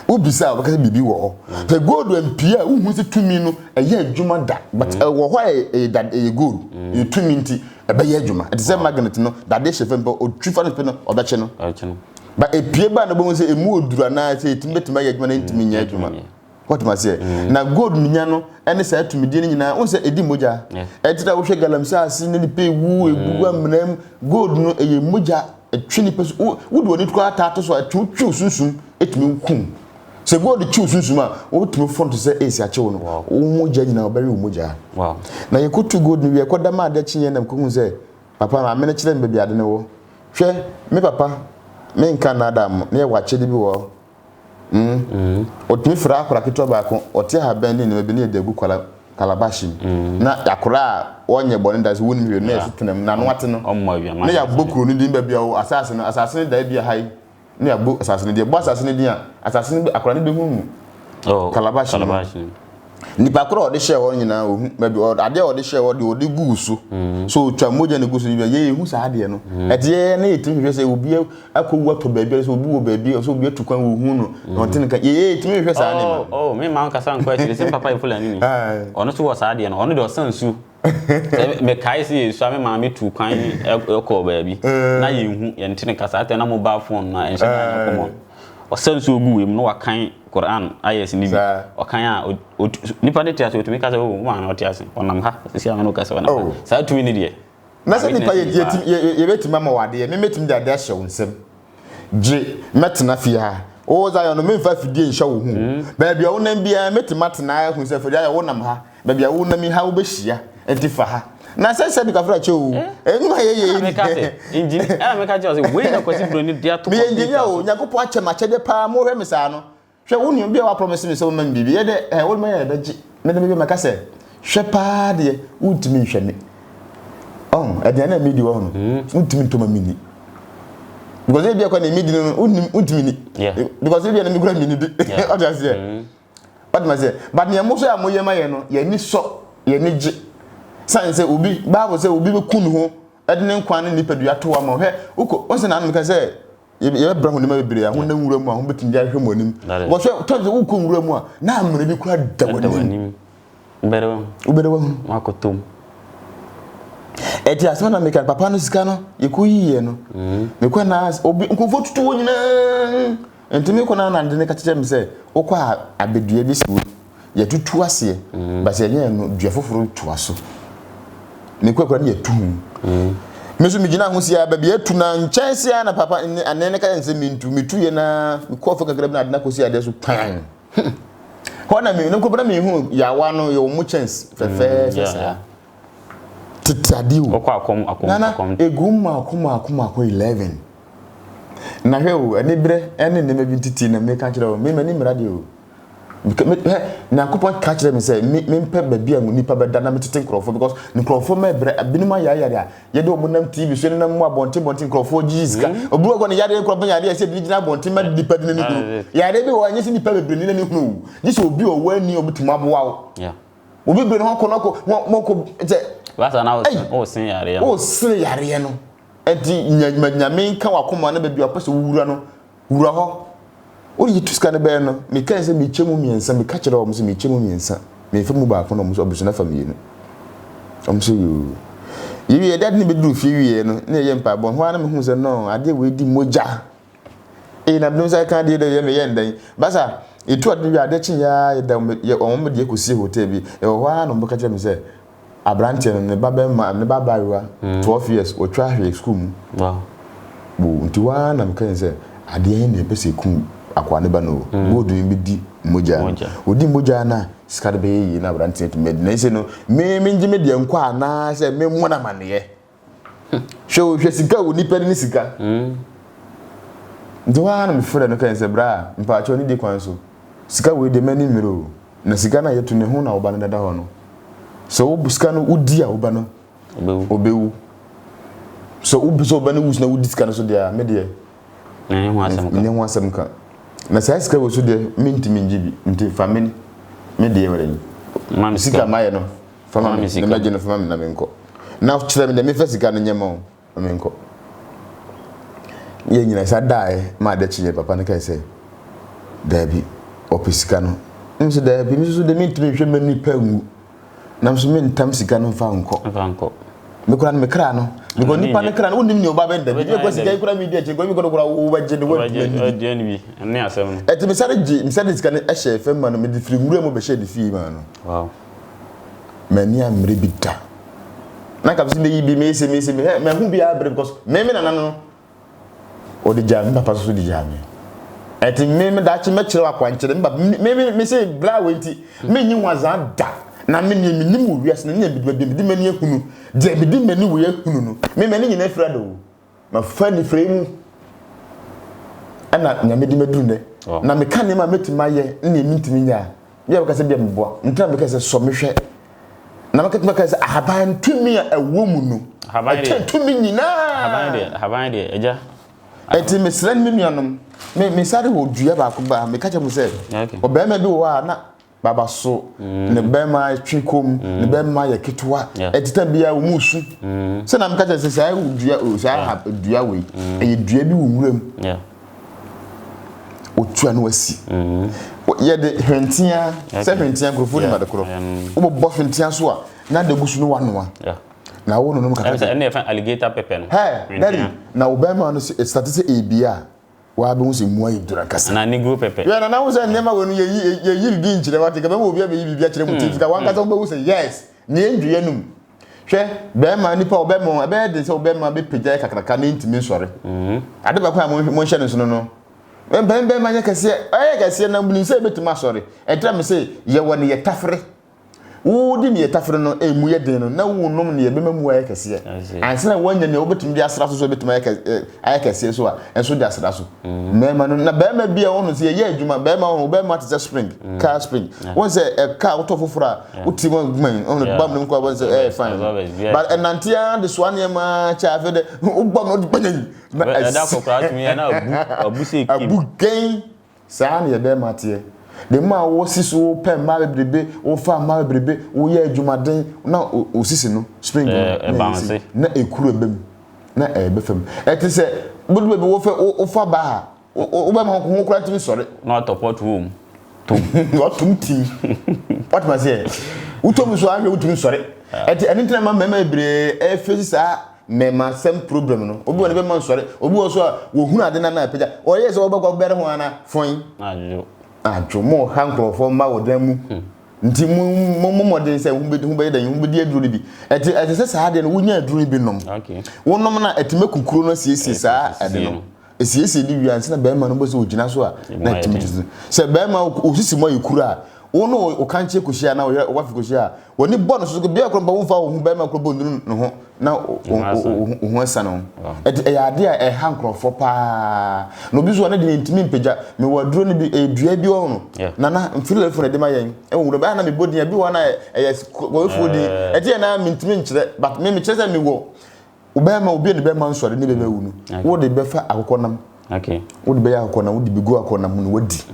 ubisa obaka bibi wo the gold empia uhu se tumi no eye adwuma da but wo ho e gold e tumi nti ebe ye adwuma it say magnet no da de she fam o twifa no pe no obeche no ba epie ba no bo say emu odura na say timbetuma ya adwuma na ntimi nya adwuma what must say na gold minya no ene say atumidie nyina won say edi moja etita wo hwe galamsa ase ne pe wu egugu amnam gold no eye moja etwini pe wo do ni tukwa atato so atwutwu sunsun etumi nkum se gold twu sunsun a wo tumi font say esi achewo no wo moja nyina obere wo moja wow na yekotu gold no ye koda ma da chinye nam kokun say papa ma mene kire mbe ade ne wo hwe me papa me nka na adam na ye wache de bi wo otumi fra akora kitwa baako ote ha bandi ne mebe ne degu kwala kalabashi na yakora onye bone das woni hwe na esutenam na no ate no na ya bokuru ni dimba bia wo asase no da bia hai na ya bo asase ne de bo asase ne dia asase ne akora ne be hu kalabashi nipa kora ode share won nyina ohu maybe ade ode share ode gusu so twa moja ne gusu bia ye hu sa ade no ede na yetimi hwe se obi akowu ato baabi so obi wo baabi so obi atukwan wo hu no na ɔte nka ye yetimi hwe sa ade ma me ma nka san kwa chire se papa ifulani ni ɔno so wo sa ade no ɔno de ɔsansu me kai se yesu ame ma me tukwan ekɔ baabi na ye hu ye ntene kasa ate na mobile phone na enhye na komo ɔsansu ogu em no wakan Quran ayes ni okan a nipa de tiase otumi ka se o ma na otiase onam ha sisi a no ka se onam sa tumi ni de na se nipa ye betima ma wade me metim de ade ahye wonsem je metena fi ha o za yo no memfa fidie nhye wo hu ba bia wonam bia metima tena hu se fidie ya wonam ha ba bia wonam ha wo behia entifa ha na se bi ka fra che o enwa ye me ka se engineer me ka je o we na kwasi bro ni dia to me engineer o nyakopo ache ma chede pa mo hwe me sa no hwe woni bia wa promise me se wo man bibi ye de wo ma ye da ji me de me ma ka se hwe pa de utimi hwe me ade na midi wo no utimi to ma mini because e bia kwa na midi no utimi ni because e bia na mi gura mini de o just say but ma say but ne mo so ya mo ye ma ye no ye ni so ye ni ji san say obi bible say obi be kun ho ade ne nkwan ne nipadua to wa ma hwe uko o se na no ka say ye bra ho ne ma bebere a ho na nwura mu a ho betim dia hwe mo nim wo so to say uko nwura mu a na amre bi kura da wani ubere wa makotom eti asema na meka papa no sika no yekoyiye no mekwa na obi nkofo tutu wo nyina entimi ko na de ne ka kire me se okwa abedua bi siwo ye tutu ase ba se nye no dua foforo tu aso mekwa kwa ne tu meso migina ho sia ba bi atu na nchanse ya na papa anene ka nse mitu ye na mekofo kakra bi na de na kosi ade so pan ho na me no ko bra me hu ya wa no yo mu chance fefe fesa titadiwo okwa akom egumma akoma 11 na hwewo ani bre ene ne mabi titi na me ka kire o me mani mradio na kupon ka kire me say me mpe babi a nipa beda na metete nkrofo because nkrofo me bre abinuma ya ye de omunam tv so na mu abonte nkrofo jiska obuwa go ne yare nkrofo yare ya se bi gina abonte ma nipa de ne hunu yare bi wo anye se nipa bebre ne hunu jisi obi o wani obutuma boa wo obi bre no ko moko wasa na o sin yare no enti nyame nka wakoma na babi apose wura no wura ho o yi tuska ne be no me kan se me chemu miensa me ka kire o mo se me chemu miensa me fa mu ba ko no mo so obusu na family no am so you ye dad ni be du fi wie no na ye mpa bon ho ana me hu se no ade we di moja na bnu sai kan de ye me ye ndan basa etu ade wi ade chin ya ye da ye o mo de ekosi hotel bi e ho ana mo ka kire me se Abrante ne baba riwa 12 years o twa hwe school mu bu ntiwa na mkan se ade ne pese ku akwa ne ba no godu mi di moja odi moja na skade be yi na Abrante to med na se no me ngime de nkwa na se me mu na mane hwe sika wo nipa ni sika ntiwa na me fere no kan se bra mpa cho ni di kwan so sika wo de mani miro na sika na yetu ne ho na oba ne dada ho no so obuska no udi a oba no obewu so obuso oba no wus na udiska no so dia me de ne ho asem ka na sai ska wo so de minti minjibi nti famini me de were man sika maye no famami na maje no famami na menko na chira me de me fasika no nyema o menko ye nyina sa dai ma de chiye papa ne kai se dabi opisika no nso dabi mi so de minti me hwe mani pangu na so me ntam sika no fa nko me kura no me kra no because nipa ne kra no wonim ni oba benda bi because gay kura media che go kura wo ba je ne wo di ani bi ene asem no eti me sare sika ne ehye fem ma no me di firi nwura mo be hye di fi ma no wow mani amre bi da na ka bi yi bi me se me hu bi a bre because me na no o di jam papa so di jam eti me da chi me kire wa kwanchere me say bra wenti me nyi wazan da na me ni mu wiase na bi di mani ehunu de bi di mani wo ehunu no me mani nyina fira do ma fa ni frame ana nya me di meduru ne na me kan ne ma metima ye na emi ntimi nya ya ka se bia mboa ntra me ka se so me hwe na me ka se ahaban tumi a ewo mu no ahaban tumi nyina ahaban de eja eti me sran me nuanom me sare wo dua ba ko ba me ka che mu se oba ma bi wo a na baba so ne be ma twikom ne be ma ye ketwa etita bia wo musu se na me ka che se sai wo dua o sai dua we e dua bi wo nwuram otua no asi ye de hwentia se hwentia grofo ni madekoro wo bo hwentia so a na de gusu no wanoa na wo no no kaka ene fa alligator pepper no daddy na wo be ma no start say ebia wa be wo se mu ayi dura kasa na negro pepper ya na wo se nema wo no ye yiri di nchire wate ka be wo bia be yi bia kire mu tifika wan kasa wo se yes ni endue num hwe be ma nipa wo be mo be de se wo be ma be pejai kakraka na intimi sore ade ba kwa mo hye ne so no be manya kase na mbuni se betuma sori etra me se ye woni ye tafre wo di ne ye tafre no emu ye den no na wo nom ne ye be mamu aye kase ansena wanya ne obetumi di asra so betuma aye kase so a enso di asra so me ma no na be ma bia wo no se ye adwuma be ma wo be ma te spring car spring won se car wo to fofora wo ti mo gman on bam ne ko won se fine but enantia de so ane ma cha fe de wo bam no di banyan na da ko kra tumi na abu se kim abu gain sa ne be ma te de ma wo sisi wo pem ma bebrebe wo fa ma bebrebe wo ye adwumaden na o sisi no spring na ekuru ebem na ebefem etise budu bebe wo fa wo fa ba wo ba ma ho kura timi sore na top room what tumti what ma say utom so ahwe utum sore eti enitina ma mema ebre e face sa mema sem problem no obi wona be man sore obi wo so wo hunu ade na peja o ye so obagwa bere ho ana foin ajo mo hankrofo ma wodamu nti mo modern say hu be dan hu be di aduru bi eti se sa ade no wonya aduru bi nom okay wonom na etime kukuro no siesie sa ade no esiesie di wianse na be ma no bo se ogina so a na etime se be ma osisi mo yekuru a wono o kanche koshia na o wafi koshia woni bono so bia kro ba wo fa wo hu be ma kro bo nduru no ho na o asa no e ya ade a hankrofo pa no bi so na de ntimi mpagya me waduro ni bi edua bi wo no na mfile fo na de ma yen e wo ba na me bodi bi wo na e wo fo di e tie na me ntimi nkyere but me kyere me wo wo be ma obi ne be ma nsore ne be ma wu no wo de be fa akokonam okay wo de be ya akokonam wo de be go akokonam no wadi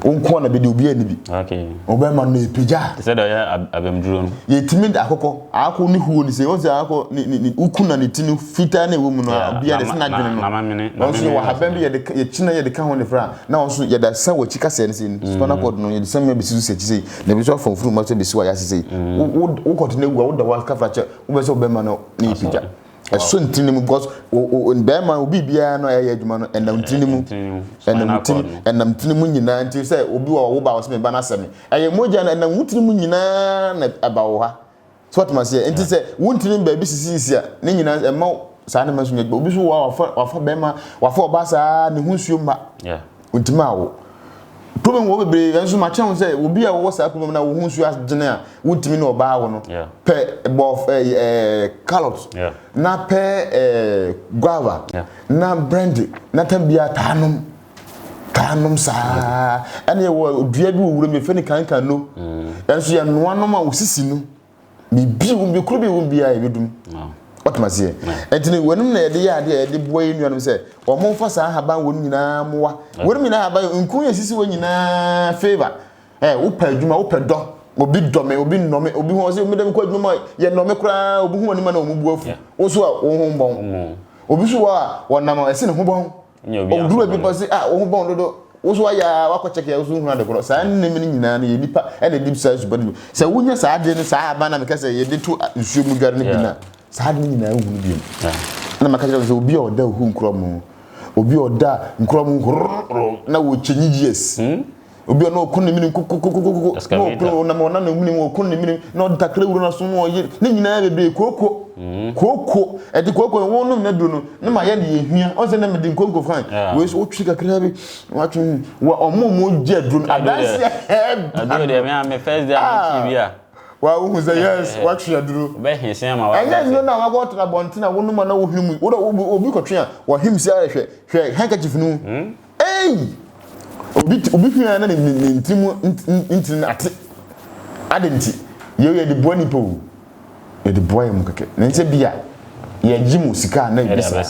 wonko na be de obi ani bi okay wo be ma no epagya se da ya abemduro no ye timi akoko akoko ni huo ni se wo se akoko ni ukuna ni tinu fita na ewo mu no bia de na dwene no wo so wa haben bi ye china ye de ka ho ne fra na wo so ye da sa wa chika se ne se spana code no ye de sam me bi su se chi se na bi so from furu ma so bi su wa ya se wo continue wo da wa ka fra che wo be so be ma no ni epagya so ntinimu because be ma obi bia no ye adwuma no enam ntinimu nyina nti say obi wo ba wo se me ba na asem eye moja na enam ntinimu nyina na aba wo ha so what must say nti say wontinim ba bi sisi a ne nyina ema sa na maso nyɛ obi so wafa be ma wafa oba sa ne hunsuo ma ontima wo problem wo bebre enso ma chen say obi a wo sa problem na wo hunsuo agene a wontimi na oba wo no pe bof carrot na pe guava na brandy na tambia tanom sa ene wo dua bi wo wura me fe ni kankan no enso ye no anom a osisi no bi wo bi kuro bi wo bia e bedum what must say entini wonum na yede ya de yede boy nuanom say o mo fa sa haban wonu nyina mowa wonum nyina haban nkun yesisi wo nyina favor wo pa adwuma wo pa do obi dome obi nnome obi ho se o medem ko adwuma ye nnome kra obi hu onima na o mubu afu wo so a wo ho bon obi so wa wonam ese ne ho bon o duro bi pa se wo ho bon dodo wo so ya wa ko check ya wo so hu na de kro sa nnem ni nyina na ye nipa e na dip sa su badu se wonya sa ade ne sa haban na me ka se ye de to nsuo mu dware ne bi na saa de nyina hu bi na maka jira so obi oda hu nkromo obi oda nkromo na wo chenyi yes obi ona okun ni kokokokoko no okun na mo na mu ni okun ni na odakra wuro na so no ye ne nyina bebe koko e di koko won no na duro no na ma ye ne ehua o se na me di koko fan we so otwi kakra bi watun wa omo je duro adanse aduro de me first day am bi a wa hu say yes watwi aduro be hisen ma wa anya nyo na wa go to na bontina wonu ma na wo hwimu obi kotwe a wa him si a hwe handkerchief nu obi hwia na ni ntimu ntin ate adenti ye de boni po ye de boy mu keke na nse bia ye gimu sika na ibisa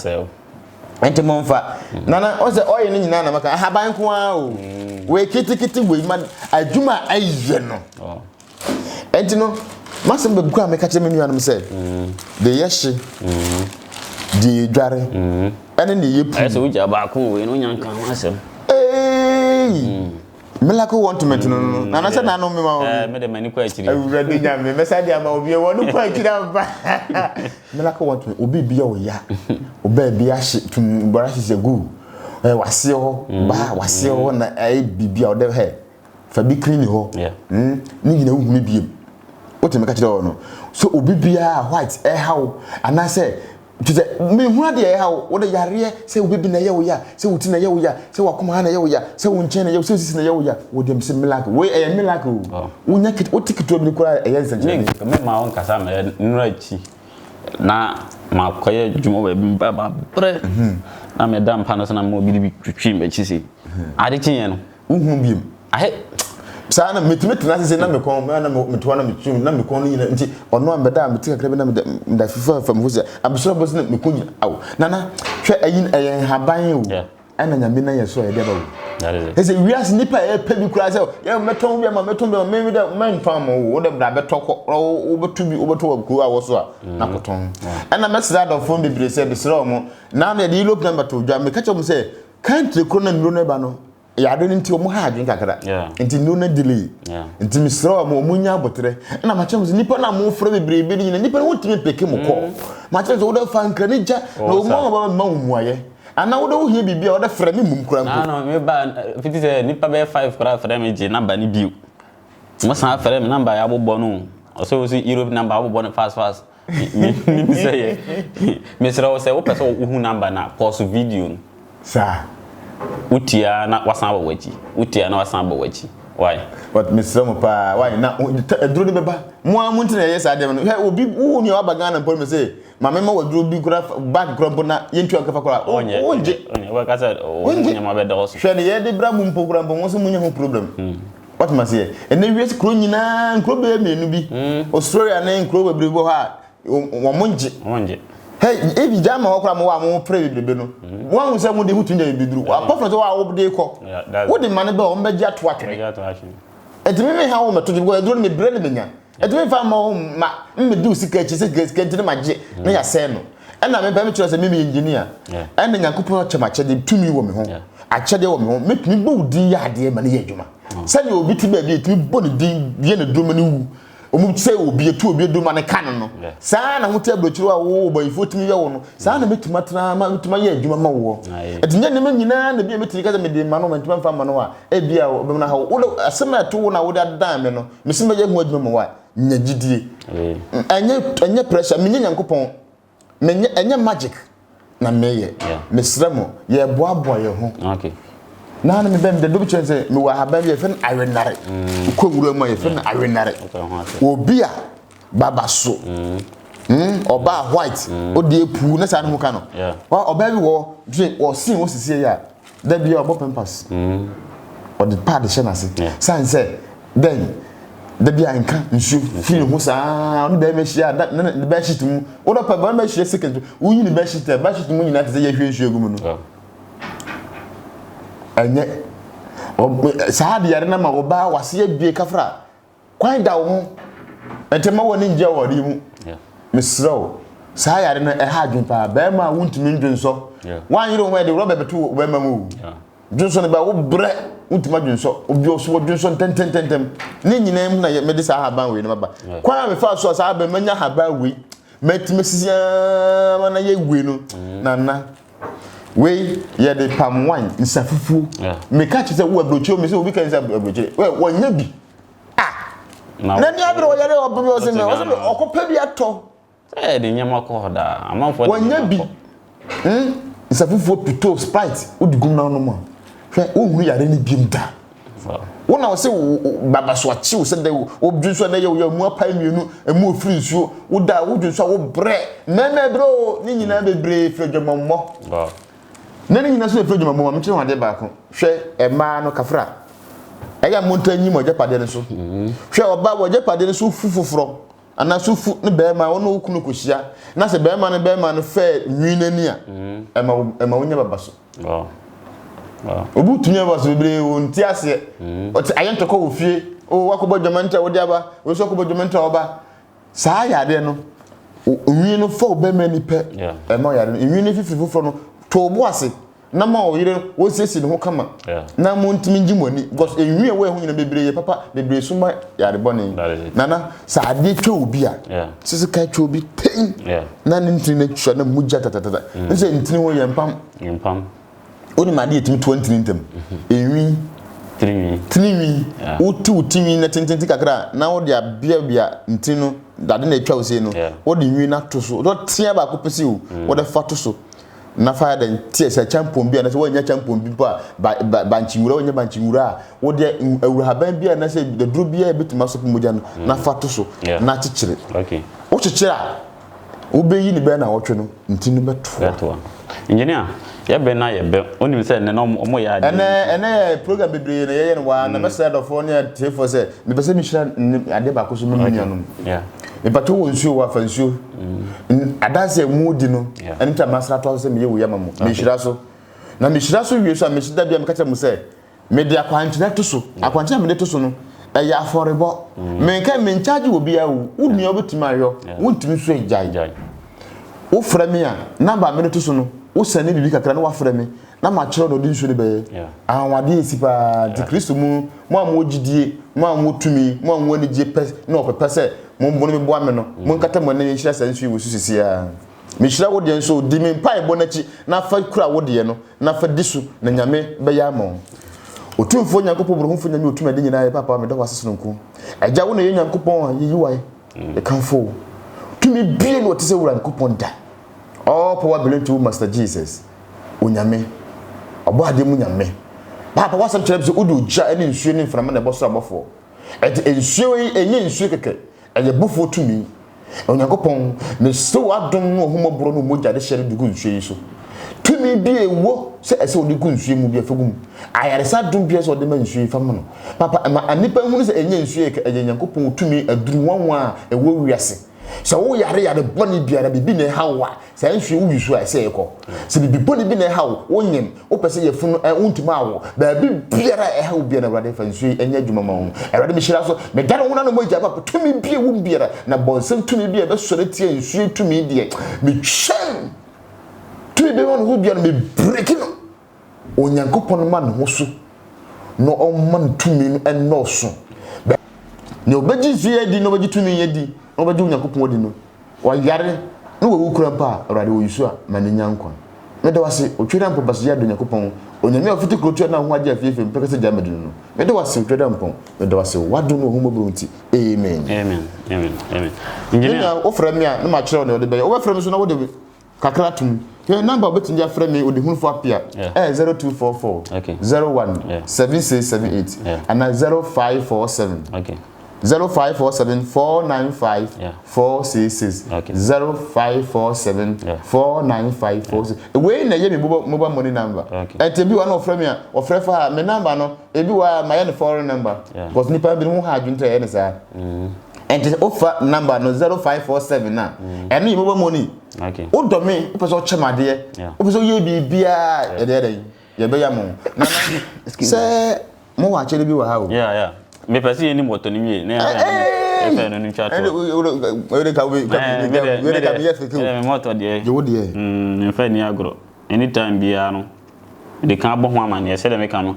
ente monfa nana o se oye ni nyina na maka haban ko a o we kitikiti we man adwuma aye no enti no masem bebu a meka kire menu anum se de yeshi di dware ene ne yepu ese uja ba ko we no nyanka ho asem Miracle want to mention no na say na no me ma me de mani kwa akiri awurade nya me mesa dia ma obi e wonu kwa akiri amba Miracle want to obi bia o ya oba bia hye tum bora hye gu wase ho ba wase ho na bibia o de he fa bi clean ho ni nyina hu me biem o te me ka kire ho no so obi bia white how ana say tuse me hu ade e how wo de yare se wo bibi na ye wo ya se wo ti na ye wo ya se wo akoma na ye wo ya se wo nchen na ye wo se sisi na ye wo ya wo dem se miracle we e miracle wo nya kit o tikito bi kura e yense je me ma won kasa me nura chi na ma koye djumo we ba bre na me dam pa no so na mo bi twitwi me chi se ade chin no hu biem ahe sana metimeti na sese na me kon na me to na me twum na me kon nyina nti ono ambeda me tika krebe na me da fifa fam hoza abusoro boss na me kon nyina aw nana hwe ayin ayen haban o ana nyame na yeso e de ba o ese wias nipa e pa bi kura se ye meton bi ma me da man fam o de bra betoko o betu bi o beto wa ku a wo so a na koton ana mesra do phone bi bre se de sro mo na me de elope number to dwa me ka chom se country ko na nro no ba no ya do nti omo ha adwen kakra nti no na delay nti misro mo munya botre na ma chem nipa na mo fro bebrebe ni nipa no timi peke mo ko ma chem so wo da fanka ni ja na omo ba ma muaye ana wo da wo hie bibia wo da fra mi mum kura nko no me ba fiti se nipa be 5 kura fra me je number ni biu mo san fra me number ya bobo no o so si Europe number bobo no fast mi say ye misro wo se wo pese wo hu number na pause video sa utia na wasan ba wachi utia na wasan ba wachi why but Mr. Mopa why na duro de beba mo amunti na yes adem no he obi wo ni obaga na pol me say mama ma waduro bi kura bag kura na yentu akafa kura onje we ka say onje ma be do so hwe ne ye de bra mu mpo kura mpo wo so munya ho problem what must say ene wies kro nyina nkro be menu bi Australia na nkro bebre bo ha wo monje hey ebi jama ho kura mo wa mo pray bebre no wan hu se mo de hutu nja biduru wa pofo so wa wo de ko wo de mane be o mbeji ato atwe etimi me ha wo meto go eduru me bre ne benya etimi fa ma me du sika chi sika ntini maje na ya se no na me ba me kire se me engineer na nyankopon chemache de tumi wo me ho achede wo me ho metumi bo din ya ade ma ne ya adwuma sani obi ti ba bi etimi bo ne din ye ne drum ne wu omu se obi etu obi eduma ne kan no saa na hote abrochiro a wo bo ifotimi ye wo no saa na metuma tena ma metuma ye adwuma ma wo etinye ne nyina na bi metiri kaza me de ma no metuma fa ma no a e bia obi na ha wo asema to wo na wo da dan me no mesima ye hu adwuma ma wa nya gidie enye pressure menye nyankopon menye enye magic na meye mesramo ye boaboa ye ho okay na me bem de dobi chense me wa haba bi fen awenare ko wuro ma ye fen awenare obi a baba so oba white odi epu na sa no ka no wa oba bi wo dre o sin wo sisi ya da bi obo pampas o de pad she na se san se then da bi anka nsu fi hu sa on be me hia da ne be shit mu wo do pa ba me hia second wo yin be shit mu nyina te se ye hwe nsu egu mu no anye saadi yare na ma oba wase abie kafra kwan da wo entema woni nje wori mu misro saa yare na e ha dwen pa ba ma wuntumi ndwen so wan yire wo de roba betu ba ma mu dwen so ne ba wo bre wuntuma dwen so obi oso dwen so tentem ni nyina mu na me de saa haban we na ba kwan me fa so saa ba manya haban we metimesisia mana ye we no nana we ye de palm wine nsafufu me ka che se wo abrochi o me se obi kan se abrochi we wonya bi na ni abro wo yare obi o se me okopa bi ato de nyama ko da amanfo wonya bi nsafufu pito sprite odigum na no mo hwe wo hu yare ni bi nda wona wo se baba so achi wo se de obdu so na ye wo mu apa mienu emu ofiri nsuo wo da wo dun so wo bre na bro ni nyina bebre frejomommo nani nyina so frejomommo me kire wade ba ko hwe ema no kafra eya montanyi mo je pade ne so hwe oba wo je pade ne so fufufuro ana so fu ne be ma wono okunu kohia na se be ma no fe nwinani a ema wonya baba so obu tunye ba so bebre wonti ase oti ayento ko ofie o wakobo dwamanta wodi aba wo so kobo dwamanta oba saa yade no nwin no fo be ma ni pe ema yade no nwin fififufuro no to obo ase na ma o yire wo sesi ne ho kama na mo ntimi ngimoni because enwi we ho nyina bebre ye papa bebre suma yade boni nana sa ade twa obi a sisi ka twa obi pen na ne ntini na twa na mujja tatatata nse ntini ho yempam oni ma de etimi 20 ntem enwi trinwi uti na tententi kakra na wo de abia ntino dade na twa ose no wo de nwi na to so do tia ba ko pesi wo de fa to so na fa da tie se champion bia na se wanya champion bi ba nchiwura wanya ba nchiwura wo de awurahaban bia na se de duro bia betima so pomoja no na fa to so na chichire wo chichire wo be yi ni be na wo twe no ntino beto engineer ya be na ye be onim se ne no mo ya ade ene program bebre na ye ne wa na message of phone ya tefo se me pese mi hira ade ba ko so me nuanom me pato wo nsuo wa fa nsuo adase mudi no ene ta masra to se me ye wo ya mamo me hira so na me hira so wie so me hida bia me ka mu se me de akwanchina to so akwanchina me de to so no ya aforebo me ka me charge wo bia wo uni obetima ayo wontimi so ejai wo fra me a number me de to so no wo sane bibi kakra na wa fra me na ma kire no di nsu ne be anwade esipa di Kristo mu mo amogidie mo amotumi mo anwanije pes na opepese mo mbonu me boa me no mo nkata mo na nhira sansu wo susisi a me hira wo de nso di me pai bo na chi na fa kura wo de no na fa disu na nyame be ya mo otumfo nyankopɔ bro humfo nyame otuma de nyina papa me do wasese no nko agya wo na ye nyankopɔ ye yiwai e kanfo tumi bie no tese wura nyankopɔ da all power belong to Master Jesus onyame obo ade mu nyame papa wasam kire bi udu ja ene nsuo ne mframa na boso abofo nsuo yi enye nsuo keke eye bofo tumi onyankopon ne so adom no homobro no mogya de hyere dugu nsuo yi so tumi bi ewo se ese odi gu nsuo mu bi afegum ayaresa dum bi ese odi ma nsuo yi fam no papa ma anipa hunu se enye nsuo keke eye nyankopon tumi aduru wanwa ewo wiase so wo yare boni biara bibi na hawa sa nhwe wo yusu a se ekọ se bibi boni bi na hawo wonyem wo pese ye funu untuma awo ba bi biara hawo biara wrade fa nsu enya adwuma ma wo wrade mi hira so me dare wona no mo gya papa tumi bie wo biara na bonsem tumi bie be sore tie nsu tumi die me twen tumi be wona wo biara me break no onyankopon ma no so no omman tumi no enoso ne obeji nsu ye di no obeji tumi ye di obeju nyankopon di no wa yare no wo kura pa awrade wo yisu a mane nyankwa me da wase otweda mpo baso ya do nyankopon onyame ofiti krotu na ho agye afiefe mpeka se jama dinu no me da wase otweda mpo me da wase wado no ho mobronti amen engineer ofra me a na ma kire no de be o ofra me so na wo de kakra tum your number betin ja fra me o de hunfo apia 0244 01 7678 and 0547 0547 495 466 0547 495 466 we na ye me mobile money number and be one of me offer for me number no e bi wa my foreign number because nipa bi mo ha adwunta ye ne sa and offer number no 0547 na and you mobile money o do me o person chemade o person ye bibia e de ye be ya mo na say mo wa chere bi wa ha o me pesi eni moto ni wie na e no ncha to we ka me moto de je wo de me fa ni agro anytime bia no de kan bo ho amane e se de me kan no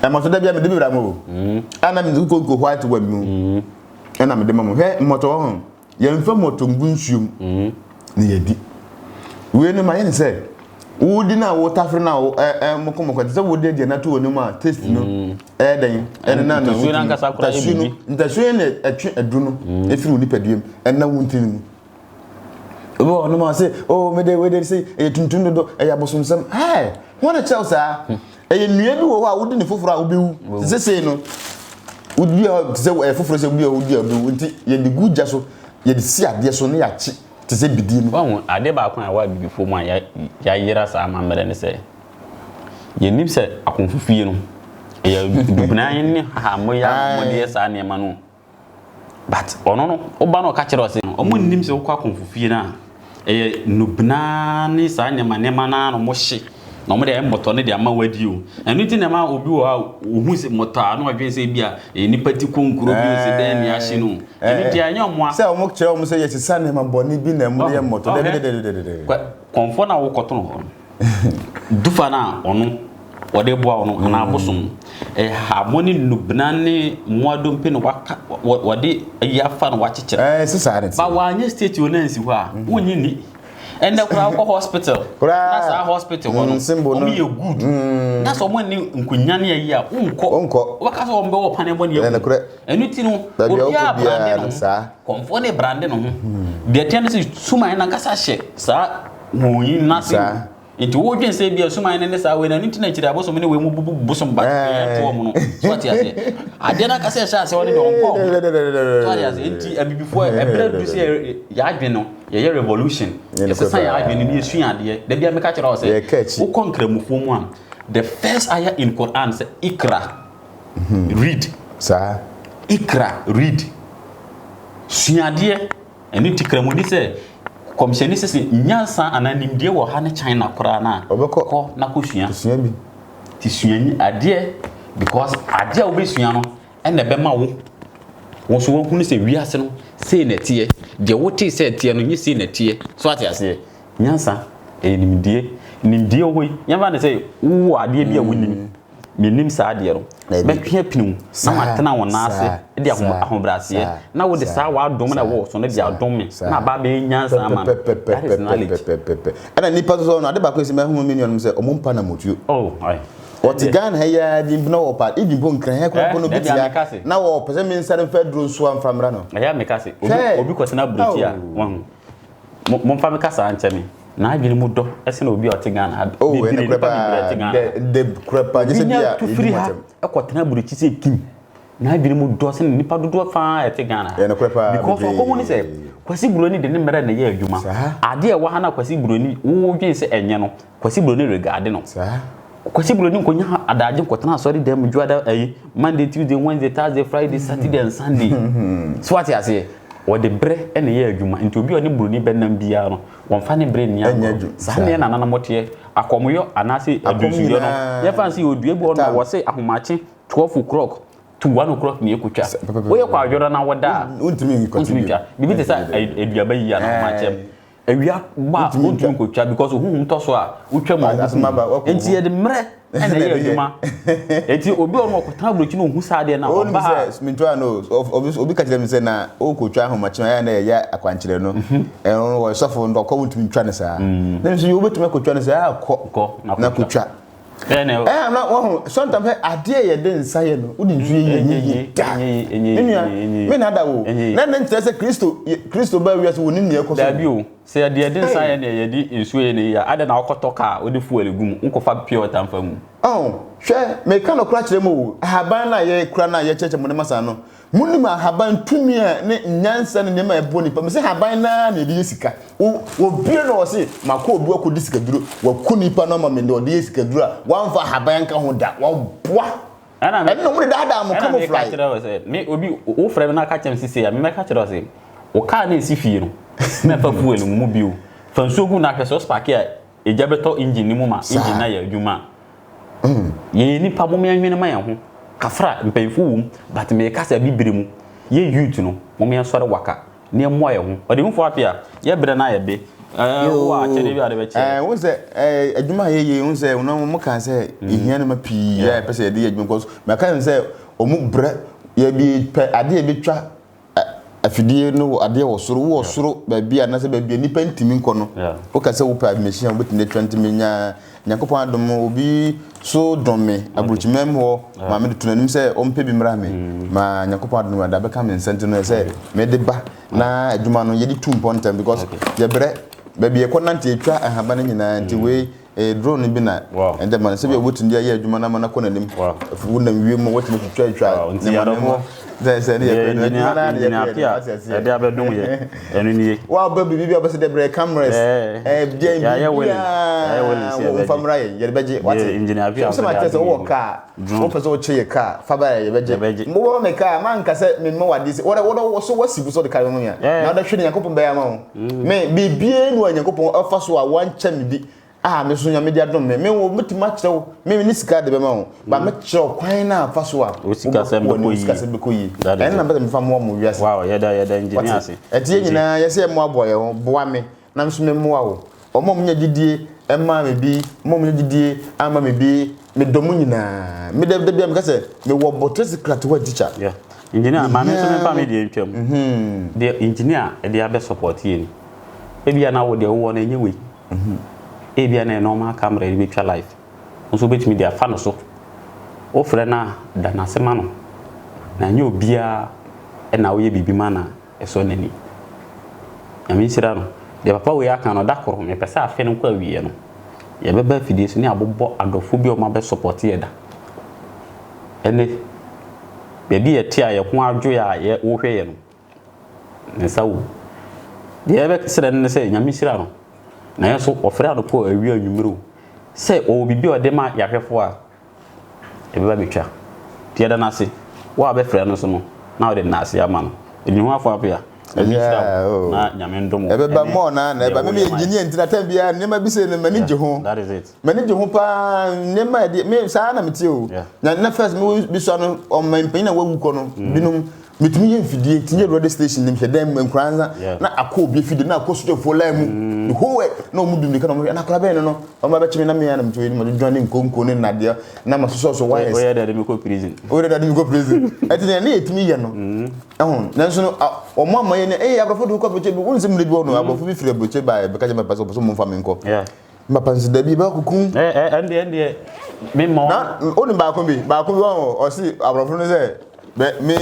e mo so da bia me de bi bra mo ana me ko white wa mu ana me de mo he moto ho ye mfa moto ngunsuom ne yedi we ne ma ye ne say wodi na wo tafre na moko se wo de na to wonu ma taste no den na na so na nkasa kura ebibi ntaso ne atwe adu no efiri oni paduem na wontini mu obo no ma say oh me de we de say e tuntun do e ya bosomsam hey wona chelsea e nua bi wo wa wodi ne foforo a wo bewu se no wodi se foforo se bi wodi abu nti ye de guja so ye de si ade so ne ya chi te se bidi no won ade ba kon a wa bibi fo mu ya yira sa ma mere ne se ye nim se akonfufie no ya dubna yin ne ha mo ya mo de sa ne ma no but ono no oba no ka kire o se o mo nim se wo kwa akonfufie na nubna ni sa ne ma na no mo hye no mo de moto ne de ama wadi o enu ti na ma obi wo ha ohu se moto anu adwen se bia nipa ti konkuro bi se den ya hye no enu ti anya mo a se o mo kire o mo se ye sisa ne ma boni bi na mo de moto de konfo na wo koto no dufa na ono wode boa ono na abosom harmony nubna ne moadom pe no wode yafa no wakekere sisa ne ba wanye state o na nsi ho a wonyi ni and the crowd hospital that's our hospital one no be good that's someone ni nkunya ne yi a unko waka so ombe wo pane bo ne enu ti no obi a brand no komfo ne brand no de tian se suma na kasa hye sa hoyi nasi nti wo dwen se bia suma ne sa we na nti na kire aboso me ne we mu bubusom ba to mo no so ati ase ade na kasa hye ase woni de onko so ati ase nti abibifo ebra du se ya adwen no ye revolution yes say ya adwen ni esu ade de bia me ka kire o se wo konkramufo mu a the first ayah in Quran say ikra read sa ikra read suade eni tikramudi se komisheni sese nyansa ananimdie wo ha ne China kora na ko na ko sua bi ti suani ade because ade a obesua no ene be ma wo so wo hunu se wiase no sei na tie de wo ti se tie no nyi sei na tie so ate ase nyansa nimdie wo yamba ne se wo ade bia wonim menim sa ade ro be twa pinu na matena wona ase de ahobrase na wo de sa wa dom na wo so na dia dom me na ba be nyansa ma ana nipa so no ade ba kwesi ma hu million se omumpa na motuo ai What Gan haya dimno opa even bon kran he kwa no bitia na wo pese min sare fedro so am famra no aya me kase obi kwese na bruti a won mo fa me kasa anche me na adwene mu do ese na obi o te Ghana de krepa je se bia e kwotena bruti se kim na adwene mu do se nipa dodo fa e te Ghana because okomo ni se kwasi broni de ne mera na ye adwuma ade e wa ha na kwasi broni wo dwen se enye no kwasi broni regard no kwasi broni nkonya adaje kwotena sorry dem juada ayi Monday Tuesday Wednesday Thursday Friday Saturday and Sunday so what you say o de bre ene ye adwuma nti obi oni broni benam bia no won fa ne bre nia sa ne na na mote akomoyo anase adusuyo no ye fancy odue bi ono wo se ahomache 12 o'clock to 1 o'clock ni ekutwa wo ye kwa adwora na woda untimi continue bibi te sa eduaba yi na ahomache ewia ba untimi kotwa because ohun to so a utwa mo enti ye de mre ene ye adwuma enti obi ono okotana brochi no hu sa de na oba mintoa no obi ka tell me say na okotwa ahomache ya na ya akwankyere no wo sofo ndokọ untimi twa ne sa na so yo betuma kotwa ne sa akọ na kotwa na wo sometimes ade ye de nsa ye no udi nsu ye me na da wo na nte se Kristo ba wiase woni ne ekoso da bi o se ade de nsa ye ne ye di nsu ye ne ya ade na okotoka odi fuel gum nkofa pure water mfa mu hwe me ka no kra kire mo haban na ye kra na ye cheche mo ne masa no munima haban tumi a ne nyansa ne ne ma ebo nipa me se haban na ne di sika obi no wo se mako obi akodi sika duro waku nipa no ma me de odi sika duro wanfa haban ka ho da wa boa ana me no mo da mo come fly me obi o frame na ka chem sisi ya me ka kire se o ka na esi fie no me fa fuel mu bi o fa nsogu na hwe so spark ya ejabeto engine ni mu ma engine na ya adwuma ye nipa mo me anwene ma ya ho kafra mpemfu wum but me kasa bibire mu ye youth no mo me sore waka ne mo ya ho ode mfo apia ye bre na ya be wa chede bi ade be che won say adwuma yeye won say won mo kan say ihia na mapi ya pese de adwuma because me kan say omu bre ya bi ade bi twa afidie no ade wo soro ba bia na say ba bia nipa ntimi nko no o ka say wo pa machine wo betine 20 menya nyakopon adom obi so dome abruchimem ho ma me tunanim say o mpe bi mra me ma nyakopon adom da be ka me nsente no say me de ba na adwuma no ye di 2 important because ye bre ba bia ko nante etwa ahaba na nyina nti we drone bi na ende man say be obotundia ye adwuma na mana ko nanim fu na wie mo wotini etwa nti ya do say ni engineer pia e de abedun ye enu ni wa ba bibi obese de bre cameras ya well famra ye beje what engineer pia so ma tese wo car wo pese wo che ye car fa ba ye beje mo wo me car man ka se me mo wadi se wo so wasibu so de car no ya na da hwe yakopon ba ya ma me bibie no yakopon afa so a wan cha me bi me so nya me dia dom me wo mutima kyerɛw me ni sika de be ma wo ba me kyerɛw kwan na afa so a o sika se be ko yi na be me fa mo mo wiase wow ya da engineer ase etie nyina yese mo aboye ho boa me na so me mo wo omo nya didie ema me bi mo nya didie ama me bi me dom nyina me de bia me ka se me wo botre secret wa teacher engineer ma me so me fa me die ntwam de engineer e de abe support ye ni e bia na wo de wo na enye we ebia na normal camera bi twa live nso betimi dia fa no so o frɛ na da na sema no na nye obia e na wo ye bibi mana e so nani ami sira no de papa we aka no dakoro me pese afe no kwa wie no ye beba fidie so ni abobɔ adofo bi o ma be support ye da ene be bi ye tia ye ho adwo ya ye wo hwe ye no ne sawo de ye be sira ne se nyame sira no na yeso ofra no ko awi anwumiro se o bibi o de ma yahwefo a e beba betwa tie da na se wo abefra no so no na o de na se ama no enyu afo apia na nyame ndom e beba mo na eba me engineer ntina tan bia ne ma bi se ne mani je ho that is it mani je ho pa ne ma de me sa na meti o na first me bi so no o man pin na wawu ko no binum mitumi ye mfidie tinye radio station nim hwedem nkranza na akobi fidie na akoso fo la mu howe na omudum nika na akora be no o ma be chimi na me ya na mtwe ni mo join nkonko ni nadia na masoso so wise o ye da me ko prison etinye na etumi ye no na so no o ma ma ye ne abrofo do ko broche bi won sim le bi no abrofo bi fire broche ba be kaje me paso so mo fa me nko ma pansi da bi ba kukun ende me mo na oni ba ko bi o si abrofo no say me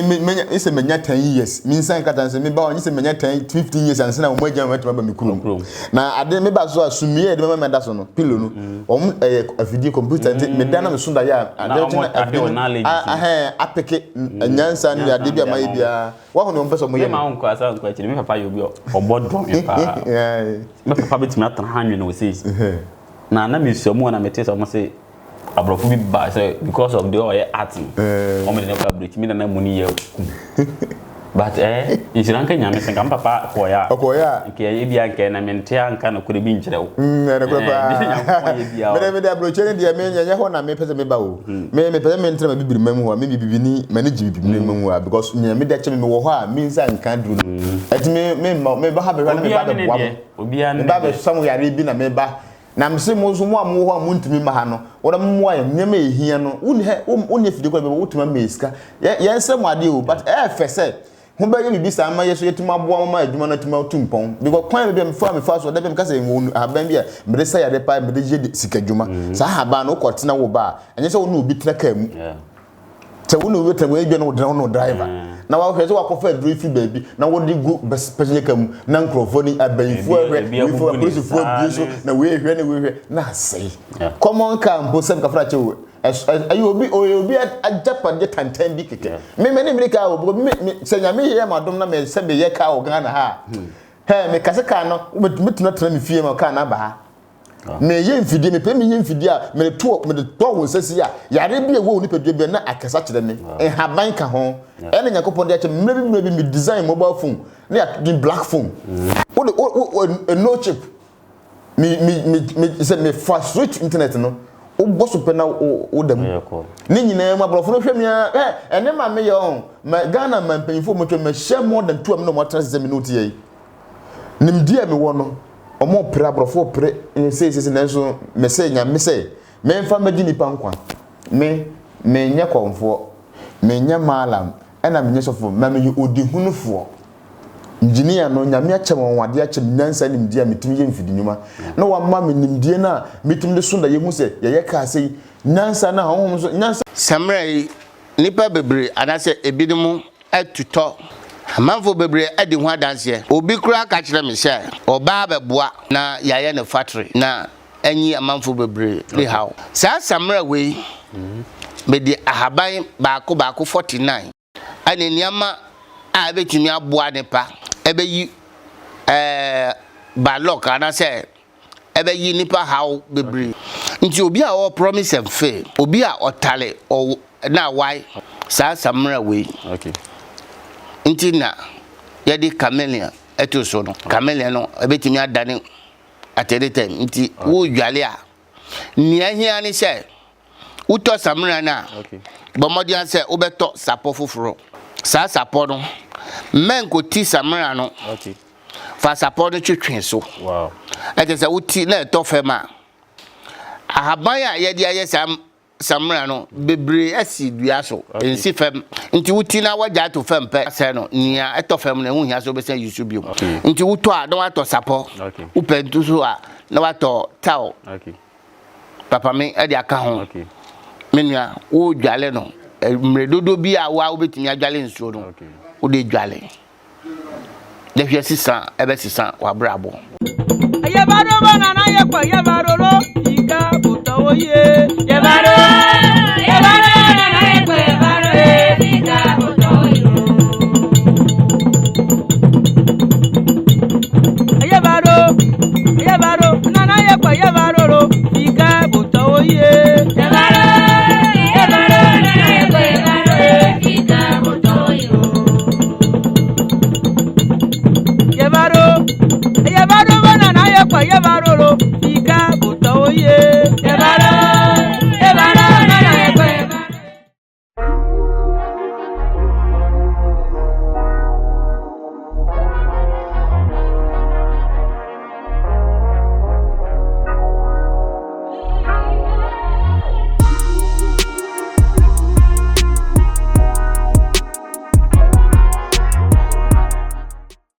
ise menya 10 years me nsan kata nse me ba onye se menya 10 15 years anse na mo agya ma tuma ba me kurum na ade me ba so asumie de me da so no pilo no om afidie computer me da na me so da ya ade apeke nyansa ni ade bia mai bia wa ho no mpeso mo ye ma onko asa onko achi me papa yo bi obodom me pa me papa betimi atan hanwe no sei na me suamu na me tese mo say abrofo bi ba say because of the oil art o me ne ka breach mi na muni ye but insiranka nyame senka papa koya nke ye bia nke na mente anka na kure bi nkyerɛw na kure pa me de abroche ne de me nyanya ho na me pese me ba o me pese me ntra ma bibiri mamu ho me bibiri ni manage bibiri mamu ho because nyame de che me wo ho a me nsa nka duru no ati me ba ha be na me ba de boam obia ne ba be samu yare bi na me ba na mse mo so mo amu ho amuntimi ma ha no wo mo aye nyema ehia no woni fidi ko be wotuma meska ye nse mo ade o but fese ho ba ye bibi sa ma ye so yetima boa ma adwuma na tima tumpon because kwan be me fa so da be me kasa nwu aban bia me de sa ya de pa me de je sika dwuma sa ha ba no ko tena wo ba enye se wo no obi tena ka mu te wo no weta wo edwa no driver na wa hweze wa kofa aduru fi baby na wo di go passenger kam na nkrofo ni abayifo ahwe wi fo police fo bi so na we hwe na sei common car mbo sem ka fra che wo ayi obi ajapa de tantan bi keke me ni mrika o me senya me ye madom na me se be ye ka o Ghana ha me kase ka no metuna tena me fie ma ka na ba ha me ye mfidie me pe me ye mfidie a me to wo sesi a yare bi e wo ni pedue bi na akasa kire ne haban ka ho ene nyakopon de ache mre bi me design mobile phone na ya black phone o no chip me se me fast switch internet no o boso pe na o dem ni nyina ma brofo no hwem ya ene ma me ye on ma Ghana man penfo mo twa me share more than 2 minutes mo transfer minute ye nim dia me wo no omo pre abrofo pre say nanso me say nya me say me mfa magi nipa nkwa me nya konfo me nya malam ena me nya sofo ma me odi hunufo engineer no nya me ache won wade ache nyansa nimdie metimi ye mfidi nyuma na wa ma me nimdie na metimi de so da ye hu se ye ka sei nyansa na honhom so nyansa samrai nipa bebre anase ebidimu atuto amanfo bebre adi ho adanse obi kura ka kire me sha oba beboa na yaye ne factory na anyi amanfo bebre le hawo sa samra we me di ahaban baako 49 ane niama a betumi aboa ne pa ebe yi balok anase ebe yi nipa hawo bebre nti obi a o promise and fail obi a otale o na why sa samra we okay nti na yedi camellia eto so no camellia no ebetimi adane atede time nti wo dwale a nia hia ni se uto samra na okay bomodi an se obeto sapo foforo sa sapo no menko ti samra no okay fa sapo no twetwen so wow ete se uti na eto fema ahaban ya yedi aye samra no bebre asi dua so ensi fem nti wuti na waja to fem pe se no nia eto fem na hu hia so be se yusu bio nti wuto a na wato sapo upentu so a na wato tao okay papa me e de aka ho okay menua wo dwale no mredodo bi a wa obetimi adwale nsuo no okay wo de dwale de hwe sisan ebe sisan wa brabo Ayabaro banana yekwa yabaro lo ika butoye